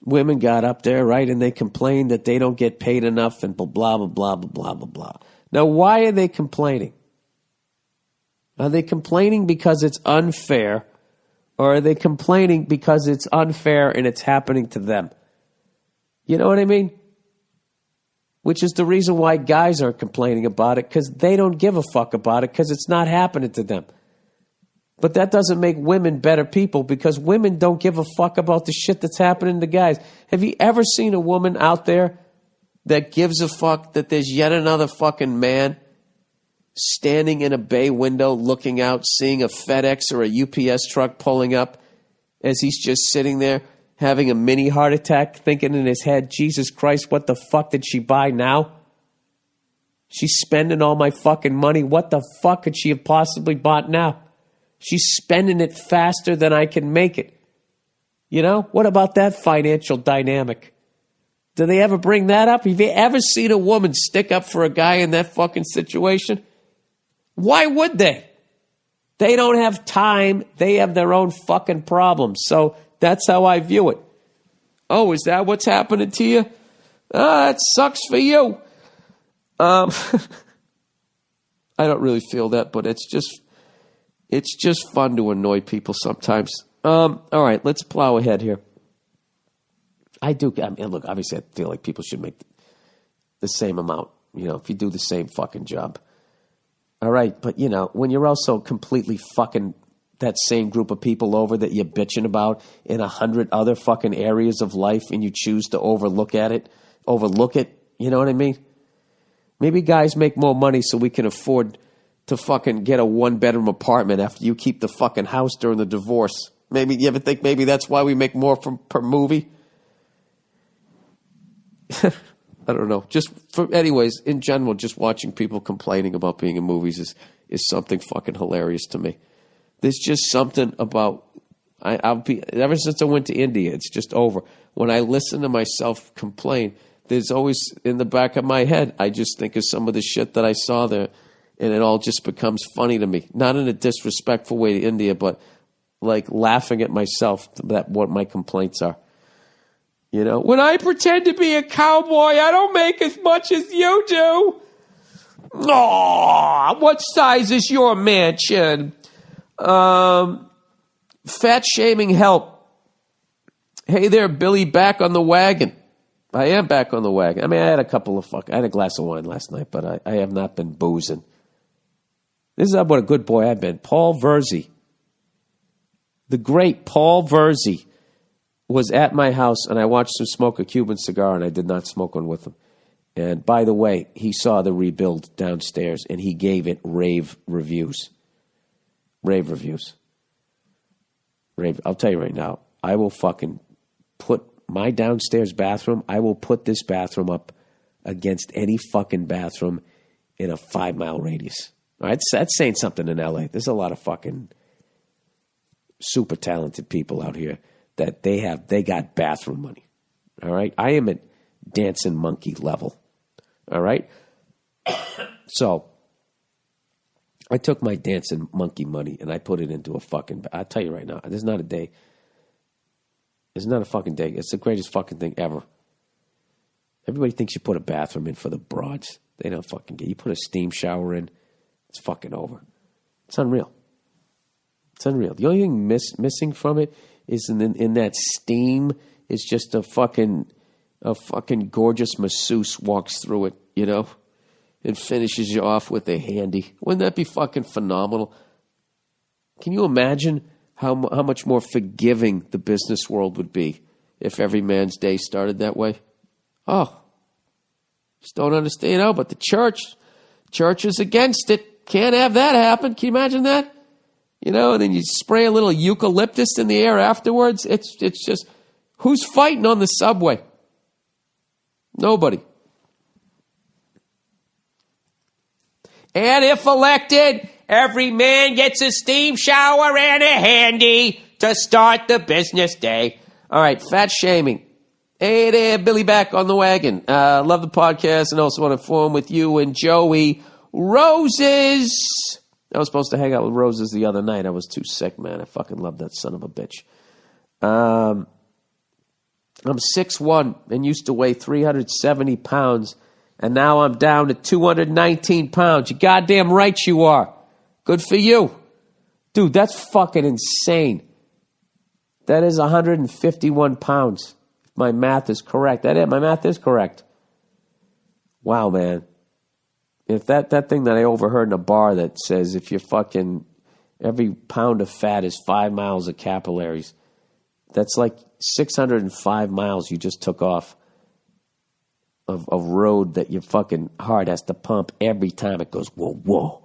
B: Women got up there, right, and they complained that they don't get paid enough and blah, blah, blah, blah, blah, blah, blah. Now, why are they complaining? Are they complaining because it's unfair, or are they complaining because it's unfair and it's happening to them? You know what I mean? Which is the reason why guys are complaining about it, because they don't give a fuck about it because it's not happening to them. But that doesn't make women better people because women don't give a fuck about the shit that's happening to guys. Have you ever seen a woman out there that gives a fuck that there's yet another fucking man standing in a bay window looking out, seeing a FedEx or a UPS truck pulling up as he's just sitting there having a mini heart attack, thinking in his head, Jesus Christ, what the fuck did she buy now? She's spending all my fucking money. What the fuck could she have possibly bought now? She's spending it faster than I can make it. You know, what about that financial dynamic? Do they ever bring that up? Have you ever seen a woman stick up for a guy in that fucking situation? Why would they? They don't have time. They have their own fucking problems. So that's how I view it. Oh, is that what's happening to you? That sucks for you. I don't really feel that, but it's just fun to annoy people sometimes. All right, let's plow ahead here. I mean, look, obviously I feel like people should make the same amount, you know, if you do the same fucking job. All right, but, you know, when you're also completely fucking that same group of people over that you're bitching about in 100 other fucking areas of life and you choose to overlook it, you know what I mean? Maybe guys make more money so we can afford to fucking get a 1-bedroom apartment after you keep the fucking house during the divorce. Maybe, you ever think maybe that's why we make more per movie? I don't know. Anyways, in general, just watching people complaining about being in movies is something fucking hilarious to me. There's just something about I'll be, ever since I went to India, it's just over. When I listen to myself complain, there's always in the back of my head, I just think of some of the shit that I saw there, and it all just becomes funny to me. Not in a disrespectful way to India, but like laughing at myself, that what my complaints are. You know, when I pretend to be a cowboy, I don't make as much as you do. Aw, what size is your mansion? Fat shaming help. Hey there, Billy, back on the wagon. I am back on the wagon. I mean, I had I had a glass of wine last night, but I have not been boozing. This is what a good boy I've been. Paul Verzi. The great Paul Verzi was at my house, and I watched him smoke a Cuban cigar, and I did not smoke one with him. And by the way, he saw the rebuild downstairs, and he gave it rave reviews. Rave reviews. Rave. I'll tell you right now, I will fucking put my downstairs bathroom, I will put this bathroom up against any fucking bathroom in a 5-mile radius. All right, that's saying something in L.A. There's a lot of fucking super talented people out here that they got bathroom money. All right, I am at dancing monkey level. All right, so I took my dancing monkey money and I put it into a fucking. I'll tell you right now, there's not a day. It's not a fucking day. It's the greatest fucking thing ever. Everybody thinks you put a bathroom in for the broads. They don't fucking get. You put a steam shower in, it's fucking over. It's unreal. It's unreal. The only thing missing from it is in that steam is just a fucking gorgeous masseuse walks through it, you know, and finishes you off with a handy. Wouldn't that be fucking phenomenal? Can you imagine how much more forgiving the business world would be if every man's day started that way? Oh, just don't understand how, but the church is against it. Can't have that happen. Can you imagine that? You know, and then you spray a little eucalyptus in the air afterwards. It's just, who's fighting on the subway? Nobody. And if elected, every man gets a steam shower and a handy to start the business day. All right, fat shaming. Hey there, Billy, back on the wagon. Love the podcast and also want to inform with you and Joey Roses. I was supposed to hang out with Roses the other night. I was too sick, man. I fucking love that son of a bitch. I'm 6'1" and used to weigh 370 pounds, and now I'm down to 219 pounds. You goddamn right you are. Good for you. Dude, that's fucking insane. That is 151 pounds. My math is correct. My math is correct. Wow, man. If that thing that I overheard in a bar that says if you're fucking, every pound of fat is 5 miles of capillaries, that's like 605 miles you just took off of road that your fucking heart has to pump every time it goes, whoa, whoa,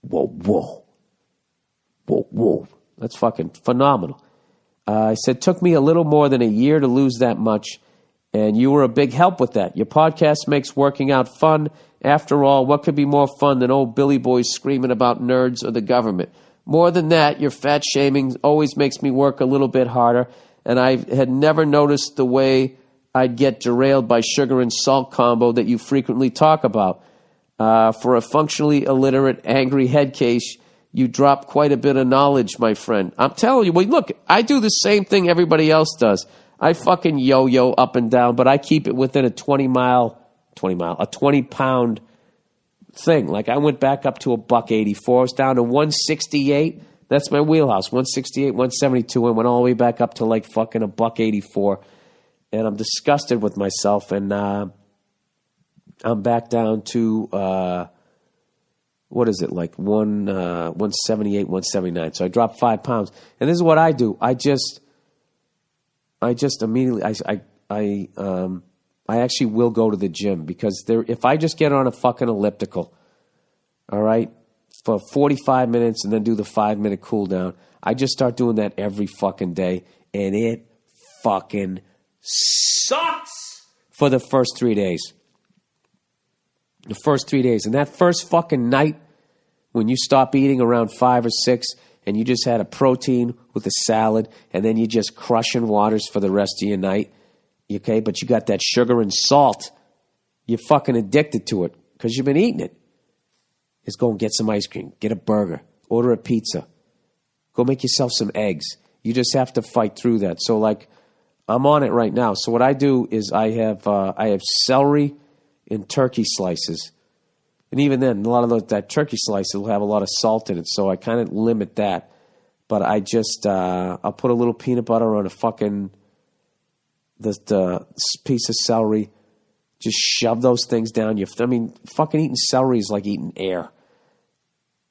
B: whoa, whoa, whoa, whoa. That's fucking phenomenal. I said, took me a little more than a year to lose that much, and you were a big help with that. Your podcast makes working out fun. After all, what could be more fun than old Billy boys screaming about nerds or the government? More than that, your fat shaming always makes me work a little bit harder, and I had never noticed the way I'd get derailed by sugar and salt combo that you frequently talk about. For a functionally illiterate, angry head case, you drop quite a bit of knowledge, my friend. I'm telling you, well, look, I do the same thing everybody else does. I fucking yo-yo up and down, but I keep it within a 20-pound thing. Like I went back up to $184. I was down to 168. That's my wheelhouse. 168, 172, and went all the way back up to like fucking $184. And I'm disgusted with myself. And I'm back down to what is it, like 178, 179. So I dropped 5 pounds. And this is what I do. I just immediately I actually will go to the gym because if I just get on a fucking elliptical, all right, for 45 minutes and then do the 5-minute cool down, I just start doing that every fucking day, and it fucking sucks for the first 3 days. The first 3 days. And that first fucking night when you stop eating around 5 or 6 and you just had a protein with a salad, and then you're just crushing waters for the rest of your night, okay? But you got that sugar and salt. You're fucking addicted to it because you've been eating it. Is go and get some ice cream, get a burger, order a pizza, go make yourself some eggs. You just have to fight through that. So, like, I'm on it right now. So what I do is I have celery and turkey slices. And even then, a lot of that turkey slice will have a lot of salt in it, so I kind of limit that. But I just, I'll put a little peanut butter on a fucking, the piece of celery. Just shove those things down. Fucking eating celery is like eating air.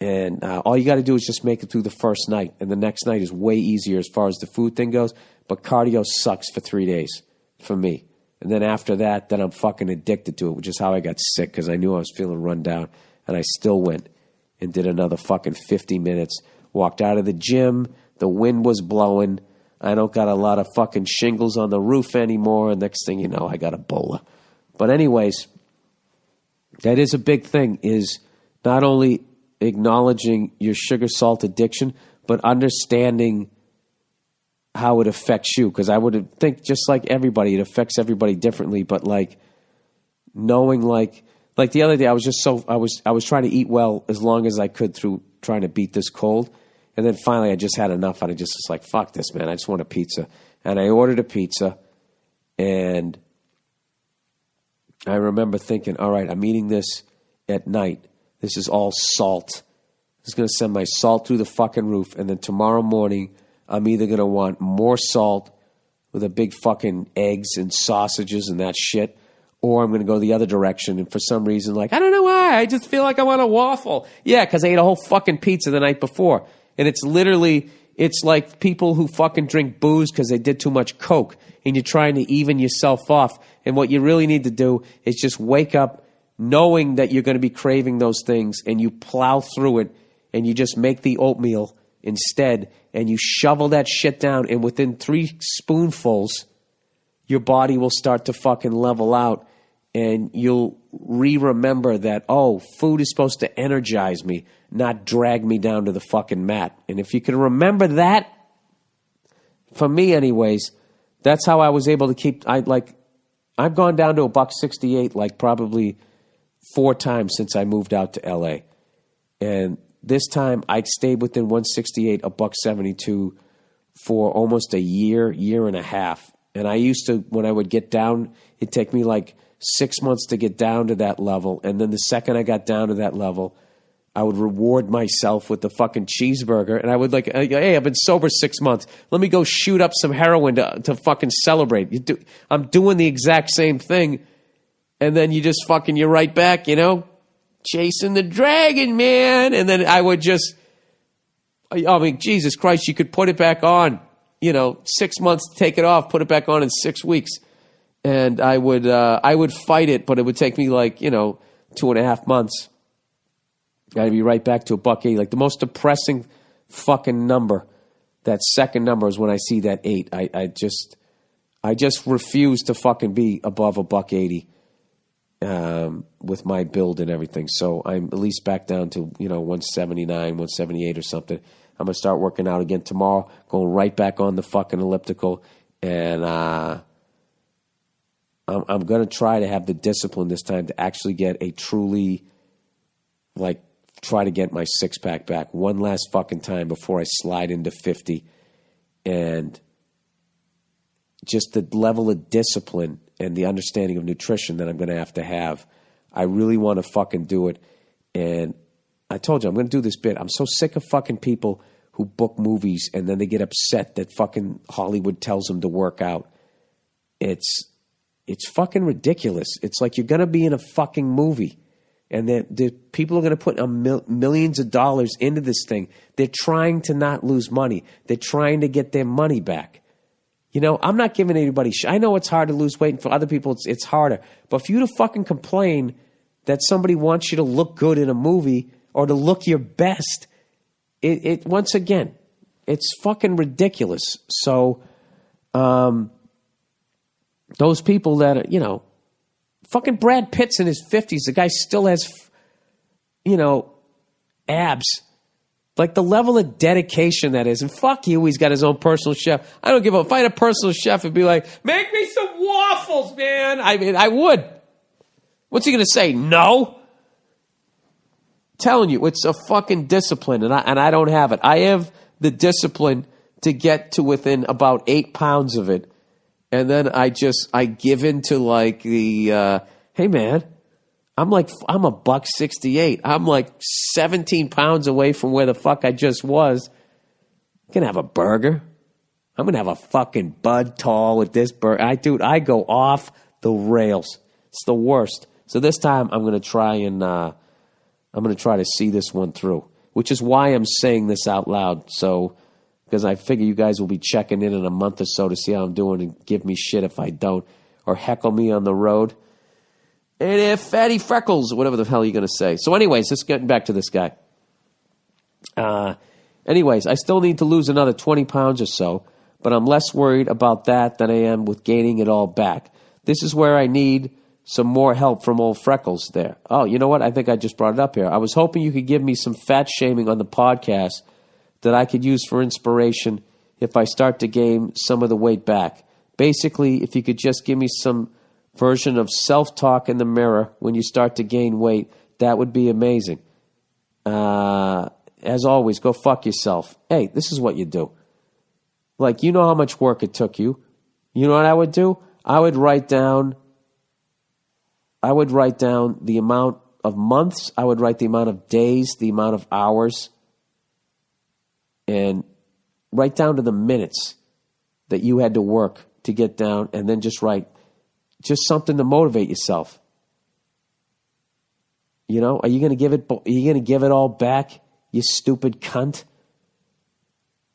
B: And all you got to do is just make it through the first night. And the next night is way easier as far as the food thing goes. But cardio sucks for 3 days for me. And then after that, then I'm fucking addicted to it, which is how I got sick because I knew I was feeling run down. And I still went and did another fucking 50 minutes. Walked out of the gym. The wind was blowing. I don't got a lot of fucking shingles on the roof anymore. And next thing you know, I got Ebola. But anyways, that is a big thing, is not only acknowledging your sugar salt addiction, but understanding how it affects you. Because I would think just like everybody, it affects everybody differently. But like knowing like the other day, I was trying to eat well as long as I could through trying to beat this cold. And then finally I just had enough. And I just was like, fuck this, man. I just want a pizza. And I ordered a pizza. And I remember thinking, all right, I'm eating this at night. This is all salt. This is going to send my salt through the fucking roof. And then tomorrow morning, I'm either going to want more salt with a big fucking eggs and sausages and that shit, or I'm going to go the other direction. And for some reason, like, I don't know why, I just feel like I want a waffle. Yeah, because I ate a whole fucking pizza the night before. And it's literally, it's like people who fucking drink booze because they did too much coke. And you're trying to even yourself off. And what you really need to do is just wake up knowing that you're going to be craving those things, and you plow through it, and you just make the oatmeal instead, and you shovel that shit down, and within 3 spoonfuls, your body will start to fucking level out, and you'll remember that, oh, food is supposed to energize me, not drag me down to the fucking mat. And if you can remember that, for me anyways, that's how I was able to keep, I've gone down to $168 like probably 4 times since I moved out to LA. And this time I stayed within 168, $172 for almost a year and a half. And I used to, when I would get down, it'd take me like 6 months to get down to that level. And then the second I got down to that level, I would reward myself with the fucking cheeseburger. And I would like, hey, I've been sober 6 months. Let me go shoot up some heroin to fucking celebrate. I'm doing the exact same thing. And then you just fucking, you're right back, chasing the dragon, man. And then I would just, Jesus Christ, you could put it back on, 6 months to take it off, put it back on in 6 weeks. And I would fight it, but it would take me like, 2.5 months. I'd be right back to $180. Like the most depressing fucking number, that second number is when I see that 8. I just refuse to fucking be above $180. With my build and everything. So I'm at least back down to, 179, 178 or something. I'm going to start working out again tomorrow, going right back on the fucking elliptical. And I'm going to try to have the discipline this time to actually get a truly, try to get my 6-pack back one last fucking time before I slide into 50. And just the level of discipline and the understanding of nutrition that I'm going to have. I really want to fucking do it. And I told you, I'm going to do this bit. I'm so sick of fucking people who book movies and then they get upset that fucking Hollywood tells them to work out. It's fucking ridiculous. It's like you're going to be in a fucking movie. And the people are going to put millions of dollars into this thing. They're trying to not lose money. They're trying to get their money back. I'm not giving anybody I know it's hard to lose weight, and for other people it's harder. But for you to fucking complain that somebody wants you to look good in a movie or to look your best, it once again, it's fucking ridiculous. So those people that are, fucking Brad Pitt's in his 50s. The guy still has, abs. Like the level of dedication that is. And fuck you, he's got his own personal chef. I don't give a fuck. If I had a personal chef, it'd be like, make me some waffles, man. I mean, I would. What's he going to say? No? Telling you, it's a fucking discipline, and I don't have it. I have the discipline to get to within about 8 pounds of it. And then I give in to like the, hey man, I'm $168. I'm like 17 pounds away from where the fuck I just was. I'm going to have a burger. I'm going to have a fucking Bud Tall with this burger. I go off the rails. It's the worst. So this time I'm going to try to see this one through, which is why I'm saying this out loud. So, because I figure you guys will be checking in a month or so to see how I'm doing and give me shit if I don't, or heckle me on the road. And if fatty freckles, whatever the hell you're going to say. So anyways, just getting back to this guy. Anyways, I still need to lose another 20 pounds or so, but I'm less worried about that than I am with gaining it all back. This is where I need some more help from old Freckles there. Oh, you know what? I think I just brought it up here. I was hoping you could give me some fat shaming on the podcast that I could use for inspiration if I start to gain some of the weight back. Basically, if you could just give me some version of self-talk in the mirror when you start to gain weight, that would be amazing. As always, go fuck yourself. Hey, this is what you do. Like, you know how much work it took you. You know what I would do? I would write down the amount of months, I would write the amount of days, the amount of hours, and write down to the minutes that you had to work to get down, and then just write just something to motivate yourself. You know, are you going to give it all back, you stupid cunt?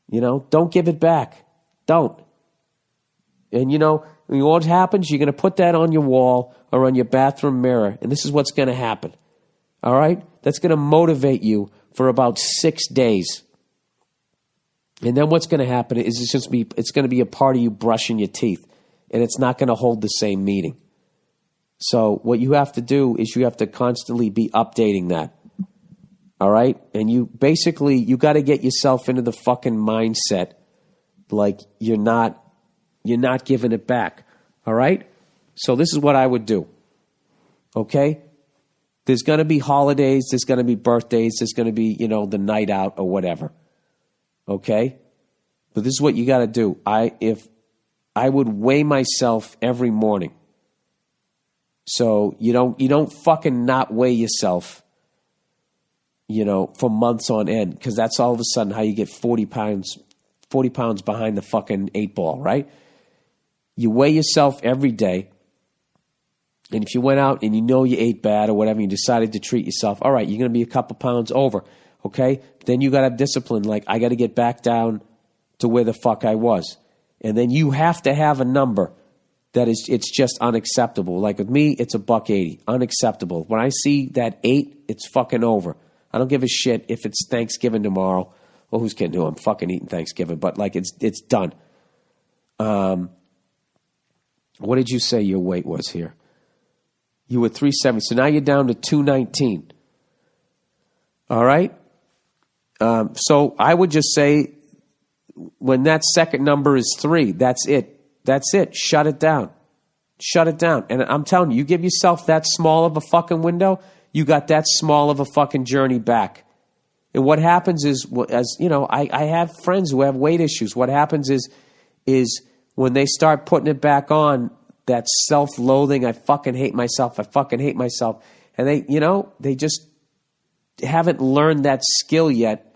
B: You know, don't give it back. Don't. And you know what happens? You're going to put that on your wall or on your bathroom mirror, and this is what's going to happen. All right? That's going to motivate you for about 6 days. And then what's going to happen is it's going to be a part of you brushing your teeth, and it's not going to hold the same meaning. So what you have to do is you have to constantly be updating that. All right? And you got to get yourself into the fucking mindset like you're not giving it back. All right? So this is what I would do. Okay? There's going to be holidays, there's going to be birthdays, there's going to be, the night out or whatever. Okay? But this is what you got to do. If I would weigh myself every morning. So you don't fucking not weigh yourself, for months on end, because that's all of a sudden how you get 40 pounds behind the fucking 8 ball, right? You weigh yourself every day. And if you went out and you ate bad or whatever, you decided to treat yourself, all right, you're going to be a couple pounds over, okay? Then you got to have discipline. Like, I got to get back down to where the fuck I was. And then you have to have a number that it's just unacceptable. Like with me, it's $1.80. Unacceptable. When I see that 8, it's fucking over. I don't give a shit if it's Thanksgiving tomorrow. Well, who's kidding who? I'm fucking eating Thanksgiving. But like it's done. What did you say your weight was here? You were 370. So now you're down to 219. All right? So I would just say when that second number is 3, that's it. That's it. Shut it down. Shut it down. And I'm telling you, you give yourself that small of a fucking window, you got that small of a fucking journey back. And what happens is, I have friends who have weight issues. What happens is when they start putting it back on, that self-loathing, I fucking hate myself. And they just haven't learned that skill yet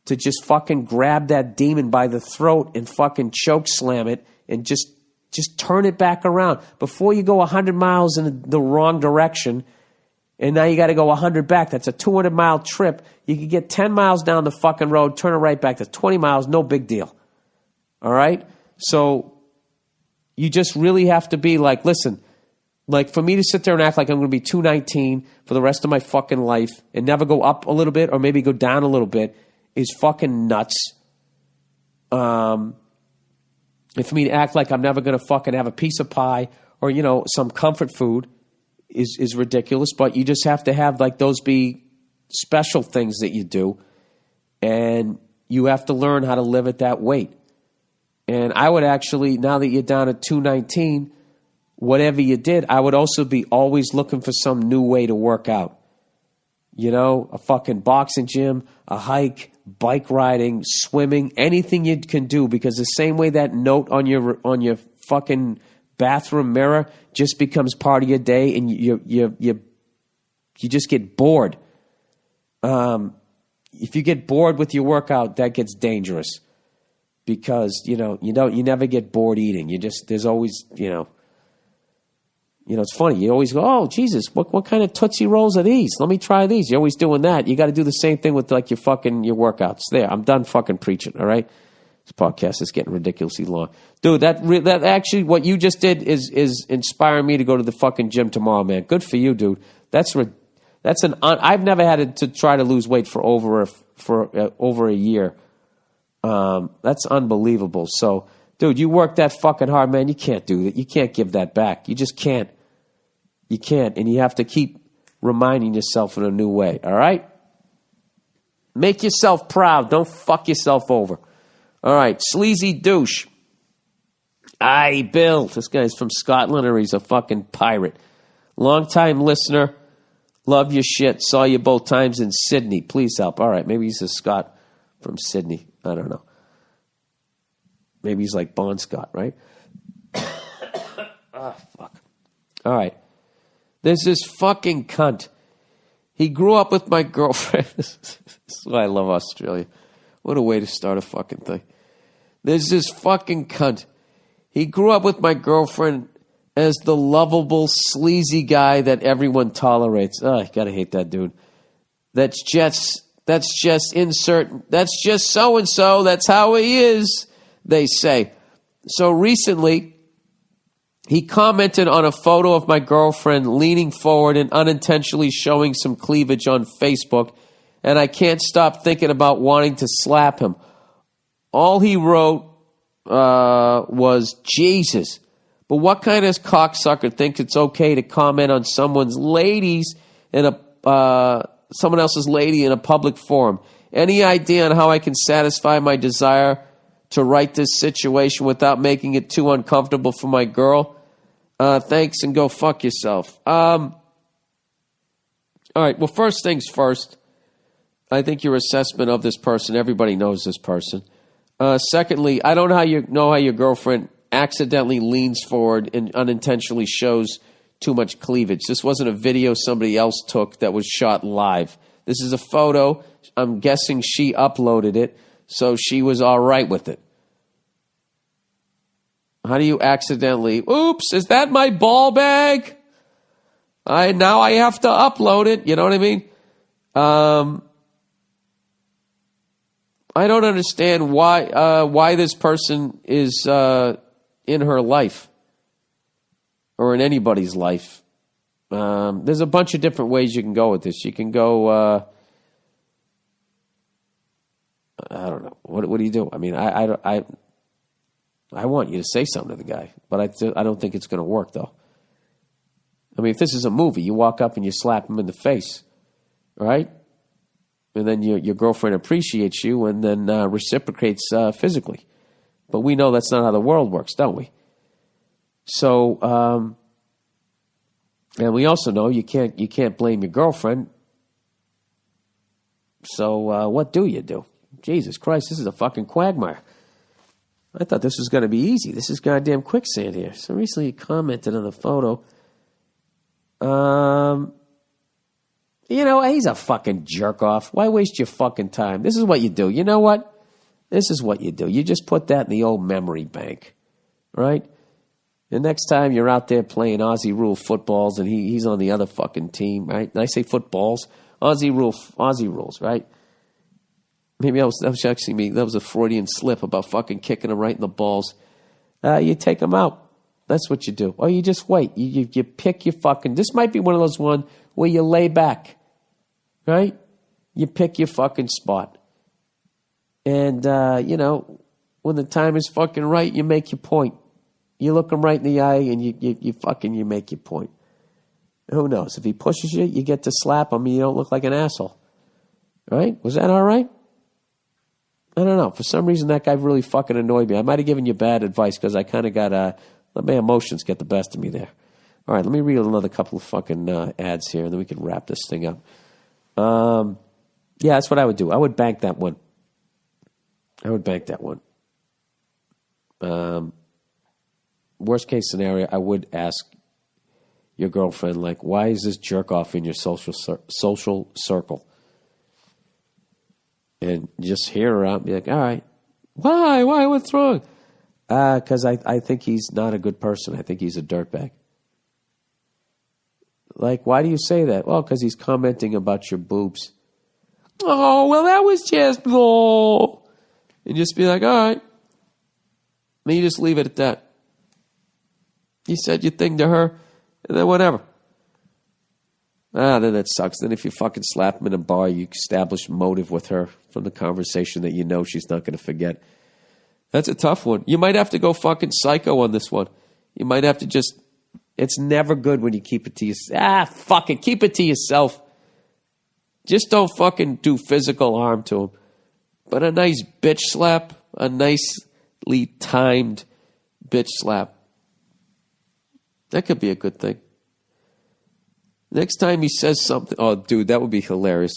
B: to just fucking grab that demon by the throat and fucking choke slam it and just turn it back around. Before you go 100 miles in the wrong direction, and now you got to go 100 back. That's a 200-mile trip. You could get 10 miles down the fucking road, turn it right back. That's 20 miles, no big deal. All right? So you just really have to be like, listen, like for me to sit there and act like I'm going to be 219 for the rest of my fucking life and never go up a little bit or maybe go down a little bit is fucking nuts. And for me to act like I'm never going to fucking have a piece of pie or, some comfort food is ridiculous. But you just have to have like those be special things that you do And you have to learn how to live at that weight. And I would actually, now that you're down at 219, whatever you did, I would also be always looking for some new way to work out. You know, a fucking boxing gym, a hike, bike riding, swimming, anything you can do, because the same way that note on your fucking bathroom mirror just becomes part of your day, and you just get bored. If you get bored with your workout, that gets dangerous, because you never get bored eating. There's always it's funny. You always go, oh, Jesus, what kind of Tootsie Rolls are these? Let me try these. You're always doing that. You got to do the same thing with your workouts. There, I'm done fucking preaching, all right? This podcast is getting ridiculously long. Dude, that actually, what you just did is inspiring me to go to the fucking gym tomorrow, man. Good for you, dude. I've never had to try to lose weight for over a year. That's unbelievable. So, dude, you work that fucking hard, man. You can't do that. You can't give that back. You just can't. You can't. And you have to keep reminding yourself in a new way, all right? Make yourself proud. Don't fuck yourself over. All right, sleazy douche. Aye, Bill. This guy's from Scotland, or he's a fucking pirate. Long-time listener. Love your shit. Saw you both times in Sydney. Please help. All right, maybe he's a Scot from Sydney. I don't know. Maybe he's like Bon Scott, right? Ah, fuck. All right. There's this fucking cunt. He grew up with my girlfriend. This is why I love Australia. What a way to start a fucking thing. There's this fucking cunt. He grew up with my girlfriend as the lovable, sleazy guy that everyone tolerates. Oh, I gotta hate that dude. That's just so-and-so. That's how he is, they say. So recently, he commented on a photo of my girlfriend leaning forward and unintentionally showing some cleavage on Facebook, and I can't stop thinking about wanting to slap him. All he wrote was, Jesus. But what kind of cocksucker thinks it's okay to comment on someone else's lady in a public forum? Any idea on how I can satisfy my desire to right this situation without making it too uncomfortable for my girl? Thanks, and go fuck yourself. All right, well, first things first. I think your assessment of this person, everybody knows this person. Secondly, I don't know how your girlfriend accidentally leans forward and unintentionally shows too much cleavage. This wasn't a video somebody else took that was shot live. This is a photo. I'm guessing she uploaded it, so she was all right with it. How do you accidentally, oops, is that my ball bag? Now I have to upload it. You know what I mean? I don't understand why this person is in her life or in anybody's life. There's a bunch of different ways you can go with this. You can go, I don't know. What do you do? I mean, I want you to say something to the guy, but I don't think it's going to work, though. I mean, if this is a movie, you walk up and you slap him in the face, right? And then your girlfriend appreciates you and then reciprocates physically. But we know that's not how the world works, don't we? So, and we also know you can't blame your girlfriend. So what do you do? Jesus Christ, this is a fucking quagmire. I thought this was going to be easy. This is goddamn quicksand here. So recently he commented on the photo. He's a fucking jerk off. Why waste your fucking time? This is what you do. You know what? This is what you do. You just put that in the old memory bank, right? The next time you're out there playing Aussie rule footballs and he's on the other fucking team, right? Did I say footballs? Aussie rules, right? Maybe that was actually me. That was a Freudian slip about fucking kicking him right in the balls. You take him out. That's what you do. Or you just wait. You pick your fucking... This might be one of those ones where you lay back, right? You pick your fucking spot. And, when the time is fucking right, you make your point. You look him right in the eye and you make your point. Who knows? If he pushes you, you get to slap him and you don't look like an asshole. Right? Was that all right? I don't know. For some reason, that guy really fucking annoyed me. I might have given you bad advice because I kind of got let my emotions get the best of me there. All right, let me read another couple of fucking ads here, and then we can wrap this thing up. Yeah, that's what I would do. I would bank that one. Worst case scenario, I would ask your girlfriend, like, why is this jerk off in your social circle? And just hear her out and be like, all right, why? What's wrong? Because I think he's not a good person. I think he's a dirtbag. Like, why do you say that? Well, because he's commenting about your boobs. Oh, well, that was just bull. And just be like, all right. And you just leave it at that. You said your thing to her, and then whatever. Then that sucks. Then if you fucking slap him in a bar, you establish motive with her from the conversation that you know she's not going to forget. That's a tough one. You might have to go fucking psycho on this one. You might have to just... It's never good when you keep it to yourself. Fuck it. Keep it to yourself. Just don't fucking do physical harm to him. But a nice bitch slap, a nicely timed bitch slap, that could be a good thing. Next time he says something, oh, dude, that would be hilarious.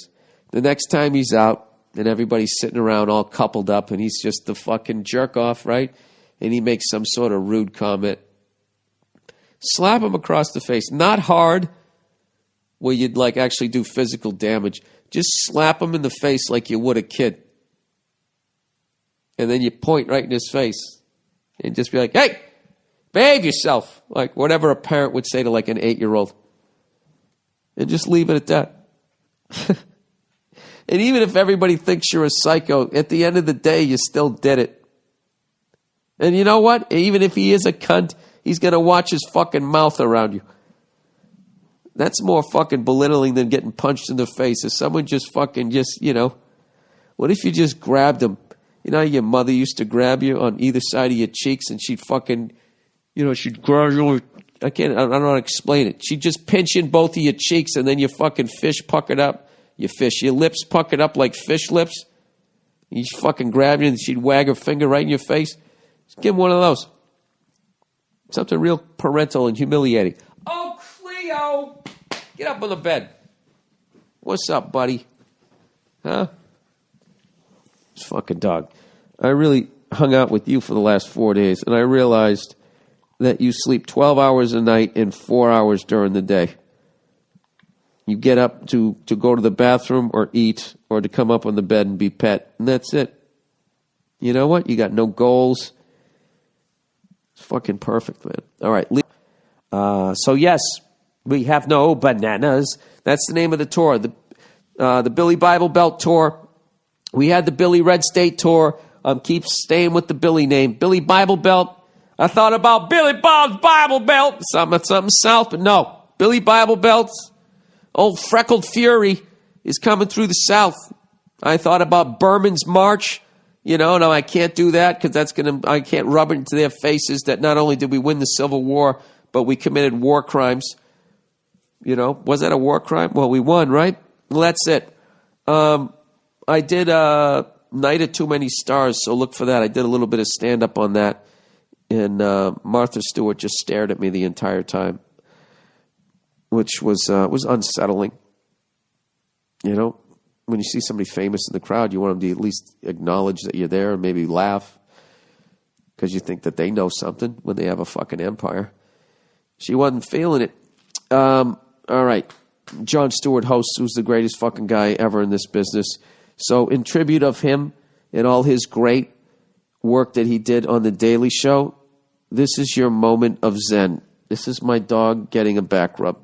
B: The next time he's out and everybody's sitting around all coupled up and he's just the fucking jerk off, right? And he makes some sort of rude comment. Slap him across the face. Not hard, where you'd like actually do physical damage. Just slap him in the face like you would a kid. And then you point right in his face and just be like, hey, behave yourself. Like whatever a parent would say to like an 8-year-old. And just leave it at that. And even if everybody thinks you're a psycho, at the end of the day, you still did it. And you know what? Even if he is a cunt, he's going to watch his fucking mouth around you. That's more fucking belittling than getting punched in the face. If someone just fucking what if you just grabbed him? You know how your mother used to grab you on either side of your cheeks and she'd fucking, she'd grab you. I don't know how to explain it. She'd just pinch in both of your cheeks and then your fucking fish puckered up. Your lips puckered up like fish lips. You fucking grab you and she'd wag her finger right in your face. Just give him one of those. Something real parental and humiliating. Oh, Cleo! Get up on the bed. What's up, buddy? Huh? This fucking dog. I really hung out with you for the last 4 days, and I realized that you sleep 12 hours a night and 4 hours during the day. You get up to go to the bathroom or eat or to come up on the bed and be pet, and that's it. You know what? You got no goals. It's fucking perfect, man. All right. So, yes, we have no bananas. That's the name of the tour, the Billy Bible Belt Tour. We had the Billy Red State Tour. Keep staying with the Billy name. Billy Bible Belt. I thought about Billy Bob's Bible Belt. Something south, but no. Billy Bible Belts. Old Freckled Fury is coming through the South. I thought about Berman's March. No, I can't do that because I can't rub it into their faces that not only did we win the Civil War, but we committed war crimes. Was that a war crime? Well, we won, right? Well, that's it. I did Night of Too Many Stars, so look for that. I did a little bit of stand-up on that, and Martha Stewart just stared at me the entire time, which was unsettling. When you see somebody famous in the crowd, you want them to at least acknowledge that you're there and maybe laugh because you think that they know something when they have a fucking empire. She wasn't feeling it. All right. Jon Stewart hosts, who's the greatest fucking guy ever in this business. So in tribute of him and all his great work that he did on The Daily Show, this is your moment of zen. This is my dog getting a back rub.